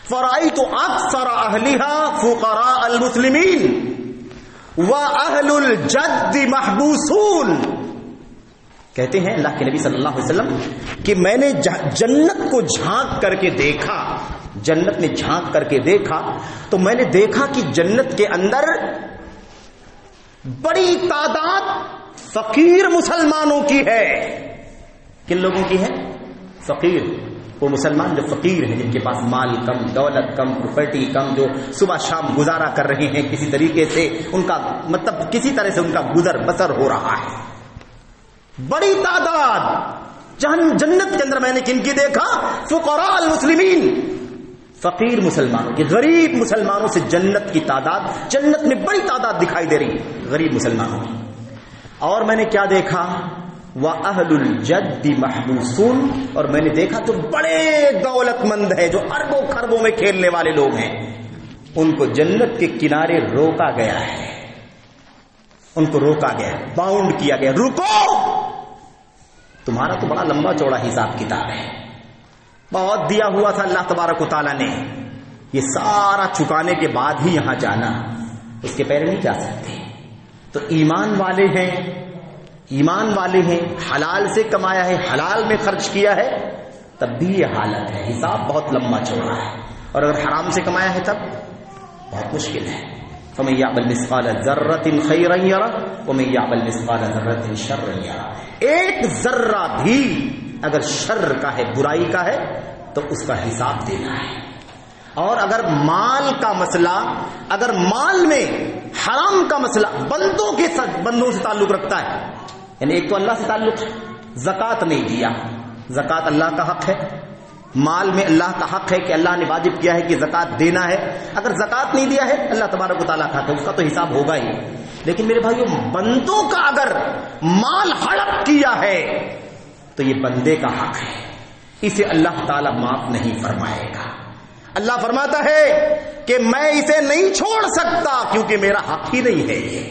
فرأيت اکثر اہلها فقراء المسلمین وَأَهْلُ الْجَدِّ مَحْبُوسُونَ۔ کہتے ہیں اللہ کے نبی صلی اللہ علیہ وسلم کہ میں نے جنت کو جھانک کر کے دیکھا، جنت میں جھانک کر کے دیکھا تو میں نے دیکھا کہ جنت کے اندر بڑی تعداد فقیر مسلمانوں کی ہے۔ کن لوگوں کی ہے؟ فقیر، وہ مسلمان جو فقیر ہیں، جن کے پاس مال کم، دولت کم، پراپرٹی کم، جو صبح شام گزارا کر رہے ہیں، کسی طریقے سے ان کا مطلب کسی طرح سے ان کا گزر بسر ہو رہا ہے، بڑی تعداد جنت کے اندر۔ میں نے کن کی دیکھا؟ فقراء المسلمین، فقیر مسلمانوں کی، غریب مسلمانوں سے جنت کی تعداد، جنت میں بڑی تعداد دکھائی دے رہی غریب مسلمانوں کی۔ اور میں نے کیا دیکھا؟ وَأَهْلُ الْجَدِّ مَحْبُوسُونَ، اور میں نے دیکھا جو بڑے دولت مند ہیں، جو اربوں خربوں میں کھیلنے والے لوگ ہیں، ان کو جنت کے کنارے روکا گیا ہے، ان کو روکا گیا، باؤنڈ کیا گیا، رکو، تمہارا تو بڑا لمبا چوڑا حساب کتاب ہے، بہت دیا ہوا تھا اللہ تبارک و تعالیٰ نے، یہ سارا چکانے کے بعد ہی یہاں جانا، اس کے پیر نہیں جا سکتے۔ تو ایمان والے ہیں، ایمان والے ہیں، حلال سے کمایا ہے، حلال میں خرچ کیا ہے، تب بھی یہ حالت ہے، حساب بہت لمبا چوڑا ہے، اور اگر حرام سے کمایا ہے تب بہت مشکل ہے۔ فَمَن يَعْمَلْ مِثْقَالَ ذَرَّةٍ خَيْرًا يَرَهُ وَمَن يَعْمَلْ مِثْقَالَ ذَرَّةٍ شَرًّا يَرَهُ۔ ایک ذرہ بھی اگر شر کا ہے، برائی کا ہے، تو اس کا حساب دینا ہے۔ اور اگر مال کا مسئلہ، اگر مال میں حرام کا مسئلہ بندوں کے ساتھ، بندوں سے تعلق رکھتا ہے، یعنی ایک تو اللہ سے تعلق ہے، زکوٰۃ نہیں دیا، زکوٰۃ اللہ کا حق ہے، مال میں اللہ کا حق ہے کہ اللہ نے واجب کیا ہے کہ زکوٰۃ دینا ہے، اگر زکوٰۃ نہیں دیا ہے اللہ تبارک و تعالیٰ کا حق ہے، اس کا تو حساب ہوگا ہی۔ لیکن میرے بھائیوں، بندوں کا اگر مال ہڑپ کیا ہے تو یہ بندے کا حق ہے، اسے اللہ تعالیٰ معاف نہیں فرمائے گا۔ اللہ فرماتا ہے کہ میں اسے نہیں چھوڑ سکتا کیونکہ میرا حق ہی نہیں ہے، یہ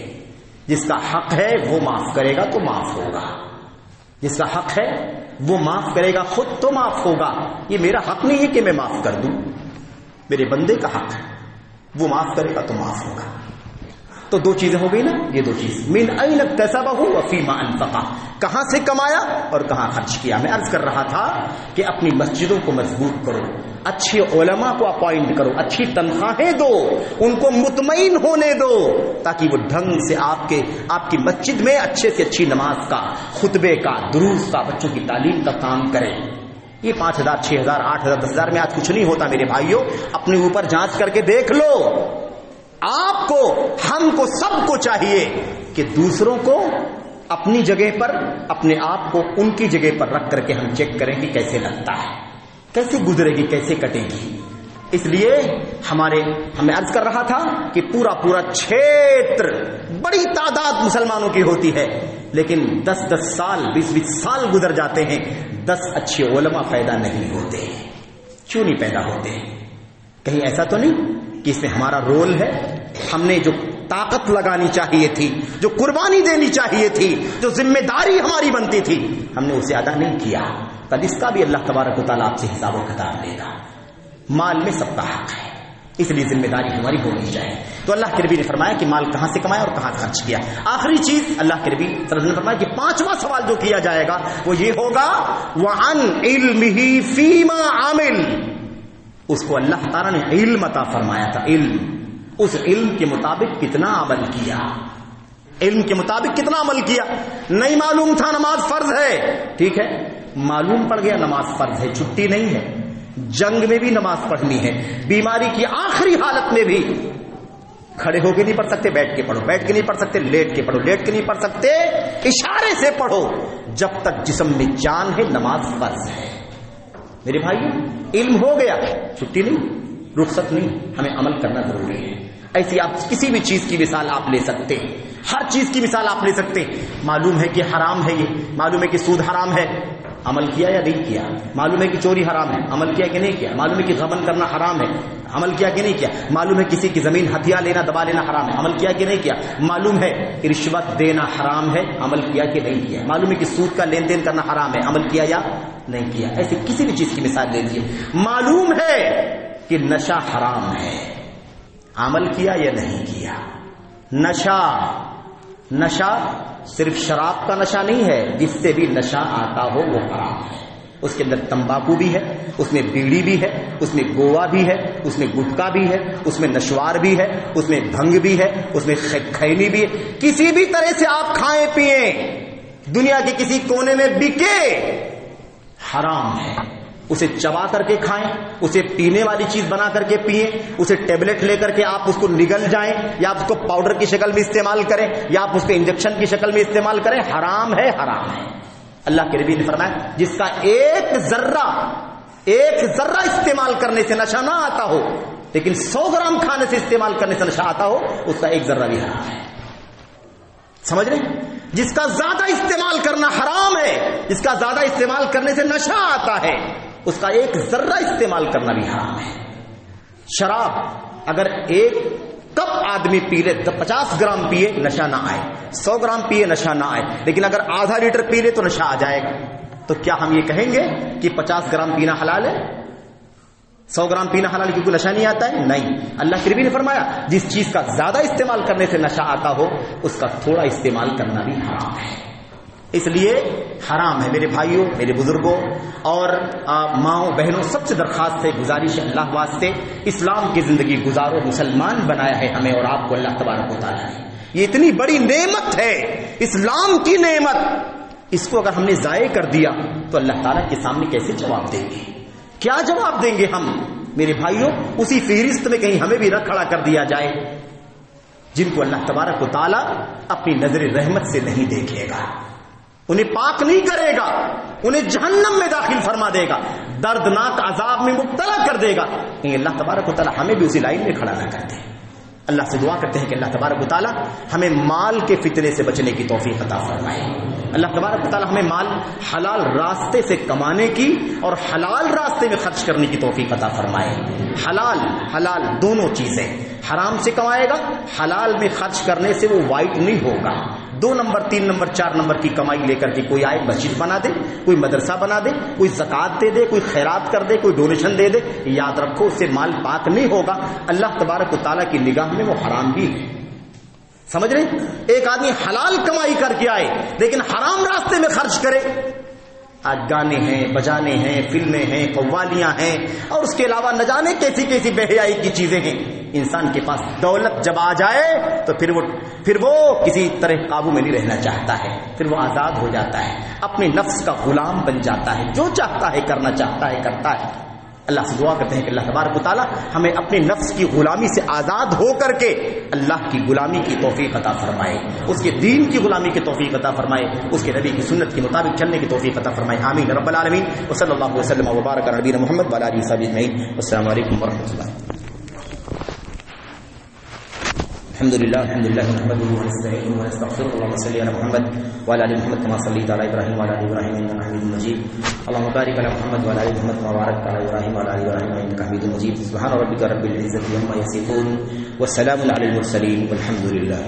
جس کا حق ہے وہ معاف کرے گا تو معاف ہوگا، جس کا حق ہے وہ معاف کرے گا خود تو معاف ہوگا، یہ میرا حق نہیں ہے کہ میں معاف کر دوں، میرے بندے کا حق ہے، وہ معاف کرے گا تو معاف ہوگا۔ تو دو چیزیں ہو گئی نا، یہ دو چیز، من این اکتسبہ وفیما انفقہ، کہاں سے کمایا اور کہاں خرچ کیا۔ میں عرض کر رہا تھا کہ اپنی مسجدوں کو مضبوط کرو، اچھے علماء کو اپوائنٹ کرو، اچھی تنخواہیں دو، ان کو مطمئن ہونے دو تاکہ وہ ڈھنگ سے آپ کی مسجد میں اچھے سے اچھی نماز کا، خطبے کا، دروس کا، بچوں کی تعلیم کا کام کریں۔ یہ 5,000 6,000 8,000 10,000 میں آج کچھ نہیں ہوتا میرے بھائیوں، اپنے اوپر جانچ کر کے دیکھ لو۔ آپ کو، ہم کو، سب کو چاہیے کہ دوسروں کو اپنی جگہ پر، اپنے آپ کو ان کی جگہ پر رکھ کر کے ہم چیک کریں کہ کیسے لگتا ہے، کیسے گزرے گی، کیسے کٹے گی۔ اس لیے ہمیں عرض کر رہا تھا کہ پورا چھیتر بڑی تعداد مسلمانوں کی ہوتی ہے، لیکن 10 سال 20 سال گزر جاتے ہیں، 10 اچھے علماء پیدا نہیں ہوتے۔ کیوں نہیں پیدا ہوتے؟ کہیں ایسا تو نہیں کہ اس میں ہمارا رول ہے؟ ہم نے جو طاقت لگانی چاہیے تھی، جو قربانی دینی چاہیے تھی، جو ذمہ داری ہماری بنتی تھی، ہم نے اسے ادا نہیں کیا، کل اس کا بھی اللہ تبارک و تعالیٰ آپ سے حساب و کتاب لے گا۔ مال میں سب کا حق ہے، اس لیے ذمہ داری ہماری ہونی چاہیے. تو اللہ کے نبی نے فرمایا کہ مال کہاں سے کمایا اور کہاں خرچ کیا. آخری چیز اللہ کے نبی صلی اللہ علیہ وسلم نے فرمایا کہ 5واں سوال جو کیا جائے گا وہ یہ ہوگا وعن علمہ فیما عمل. اس کو اللہ تعالیٰ نے علم عطا فرمایا تھا، علم. اس علم کے مطابق کتنا عمل کیا، علم کے مطابق کتنا عمل کیا. نہیں معلوم تھا نماز فرض ہے، ٹھیک ہے، معلوم پڑ گیا نماز فرض ہے، چھٹی نہیں ہے، جنگ میں بھی نماز پڑھنی ہے، بیماری کی آخری حالت میں بھی کھڑے ہو کے نہیں پڑھ سکتے، بیٹھ کے پڑھو، بیٹھ کے نہیں پڑھ سکتے لیٹ کے پڑھو، لیٹ کے نہیں پڑھ سکتے اشارے سے پڑھو. جب تک جسم میں جان ہے نماز فرض ہے. میرے بھائی علم ہو گیا، چھٹی نہیں، رخصت نہیں، ہمیں عمل کرنا ضروری ہے. ایسی آپ کسی بھی چیز کی مثال آپ لے سکتے ہیں، ہر چیز کی مثال آپ لے سکتے ہیں. معلوم ہے کہ حرام ہے، یہ معلوم ہے کہ سود حرام ہے، عمل کیا یا نہیں کیا. معلوم ہے کہ چوری حرام ہے، عمل کیا کہ نہیں کیا. معلوم ہے کہ غبن کرنا حرام ہے، عمل کیا کہ نہیں کیا. معلوم ہے کسی کی زمین ہتھیار لینا دبا لینا حرام ہے، عمل کیا کہ نہیں کیا. معلوم ہے کہ رشوت دینا حرام ہے، عمل کیا کہ نہیں کیا. معلوم ہے کہ سود کا لین دین کرنا حرام ہے، عمل کیا یا نہیں کیا. ایسی کسی بھی چیز کی مثال دے دیجیے. معلوم ہے کہ نشہ حرام ہے، عمل کیا یا نہیں کیا. نشہ صرف شراب کا نشہ نہیں ہے، جس سے بھی نشہ آتا ہو وہ حرام ہے. اس کے اندر تمباکو بھی ہے، اس میں بیڑی بھی ہے، اس میں گوا بھی ہے، اس میں گٹکا بھی ہے، اس میں نشوار بھی ہے، اس میں بھنگ بھی ہے، اس میں خیمی بھی ہے. کسی بھی طرح سے آپ کھائیں پیئیں، دنیا کے کسی کونے میں بکے، حرام ہے. اسے چبا کر کے کھائیں، اسے پینے والی چیز بنا کر کے پیئیں، اسے ٹیبلٹ لے کر کے آپ اس کو نگل جائیں، یا آپ اس کو پاؤڈر کی شکل میں استعمال کریں، یا آپ اس کو انجیکشن کی شکل میں استعمال کریں، حرام ہے، حرام ہے. اللہ کے نبی نے فرمایا جس کا ایک ذرہ استعمال کرنے سے نشہ نہ آتا ہو، لیکن 100 گرام کھانے سے استعمال کرنے سے نشہ آتا ہو، اس کا ایک ذرہ بھی حرام ہے. سمجھ رہے ہیں؟ جس کا زیادہ استعمال کرنا حرام ہے، جس کا زیادہ استعمال کرنے سے نشہ آتا ہے، اس کا ایک ذرہ استعمال کرنا بھی حرام ہے. شراب اگر ایک کپ آدمی پی لے، 50 گرام پیے نشہ نہ آئے، 100 گرام پیے نشہ نہ آئے، لیکن اگر آدھا لیٹر پی لے تو نشہ آ جائے گا. تو کیا ہم یہ کہیں گے کہ 50 گرام پینا حلال ہے، 100 گرام پینا حلال کیونکہ نشہ نہیں آتا ہے؟ نہیں. اللہ کے نبی نے فرمایا جس چیز کا زیادہ استعمال کرنے سے نشہ آتا ہو، اس کا تھوڑا استعمال کرنا بھی حرام ہے. اس لیے حرام ہے. میرے بھائیوں، میرے بزرگوں اور ماؤں بہنوں، سب سے درخواست ہے، گزارش ہے، اللہ واسطے اسلام کی زندگی گزارو. مسلمان بنایا ہے ہمیں اور آپ کو اللہ تبارک و تعالیٰ نے. یہ اتنی بڑی نعمت ہے، اسلام کی نعمت. اس کو اگر ہم نے ضائع کر دیا تو اللہ تعالیٰ کے سامنے کیسے جواب دیں گے؟ کیا جواب دیں گے ہم؟ میرے بھائیوں، اسی فہرست میں کہیں ہمیں بھی نہ کھڑا کر دیا جائے جن کو اللہ تبارک و تعالیٰ اپنی نظر رحمت سے نہیں دیکھے گا، انہیں پاک نہیں کرے گا، انہیں جہنم میں داخل فرما دے گا، دردناک عذاب میں مبتلا کر دے گا. کہ اللہ تبارک و تعالیٰ ہمیں بھی اسی لائن میں کھڑا نہ کر دے. اللہ سے دعا کرتے ہیں کہ اللہ تبارک و تعالیٰ ہمیں مال کے فتنے سے بچنے کی توفیق عطا فرمائے. اللہ تبارک و تعالیٰ ہمیں مال حلال راستے سے کمانے کی اور حلال راستے میں خرچ کرنے کی توفیق عطا فرمائے. حلال دونوں چیزیں. حرام سے کمائے گا، حلال میں خرچ کرنے سے وہ وائٹ نہیں ہوگا. 2 نمبر 3 نمبر 4 نمبر کی کمائی لے کر کے کوئی آئے مسجد بنا دے، کوئی مدرسہ بنا دے، کوئی زکوٰۃ دے دے، کوئی خیرات کر دے، کوئی ڈونیشن دے دے، یاد رکھو اس سے مال پاک نہیں ہوگا. اللہ تبارک و تعالیٰ کی نگاہ میں وہ حرام بھی ہے. سمجھ رہے؟ ایک آدمی حلال کمائی کر کے آئے لیکن حرام راستے میں خرچ کرے. آج گانے ہیں، بجانے ہیں، فلمیں ہیں، قوالیاں ہیں، اور اس کے علاوہ نہ جانے کیسی کیسی بے حیائی کی چیزیں ہیں. انسان کے پاس دولت جب آ جائے تو پھر وہ کسی طرح قابو میں نہیں رہنا چاہتا ہے، پھر وہ آزاد ہو جاتا ہے، اپنے نفس کا غلام بن جاتا ہے، جو چاہتا ہے کرنا چاہتا ہے کرتا ہے. اللہ سے دعا کرتے ہیں کہ اللہ تبارک و تعالیٰ ہمیں اپنے نفس کی غلامی سے آزاد ہو کر کے اللہ کی غلامی کی توفیق عطا فرمائے، اس کے دین کی غلامی کی توفیق عطا فرمائے، اس کے نبی کی سنت کے مطابق چلنے کی توفیق عطا فرمائے. آمین رب العالمین. وصلی اللہ وسلم وبارک علی نبینا محمد وعلی آلہ وصحبہ اجمعین. السلام علیکم ورحمۃ اللہ. الحمد لله نحمده ونستعينه ونستغفره. اللهم صل على محمد وعلى ال محمد كما صليت على ابراهيم وعلى ال ابراهيم انك حميد مجيد. اللهم بارك على محمد وعلى ال محمد كما باركت على ابراهيم وعلى ال ابراهيم انك حميد مجيد. سبحان ربك رب العزة عما يصفون وسلام على المرسلين والحمد لله.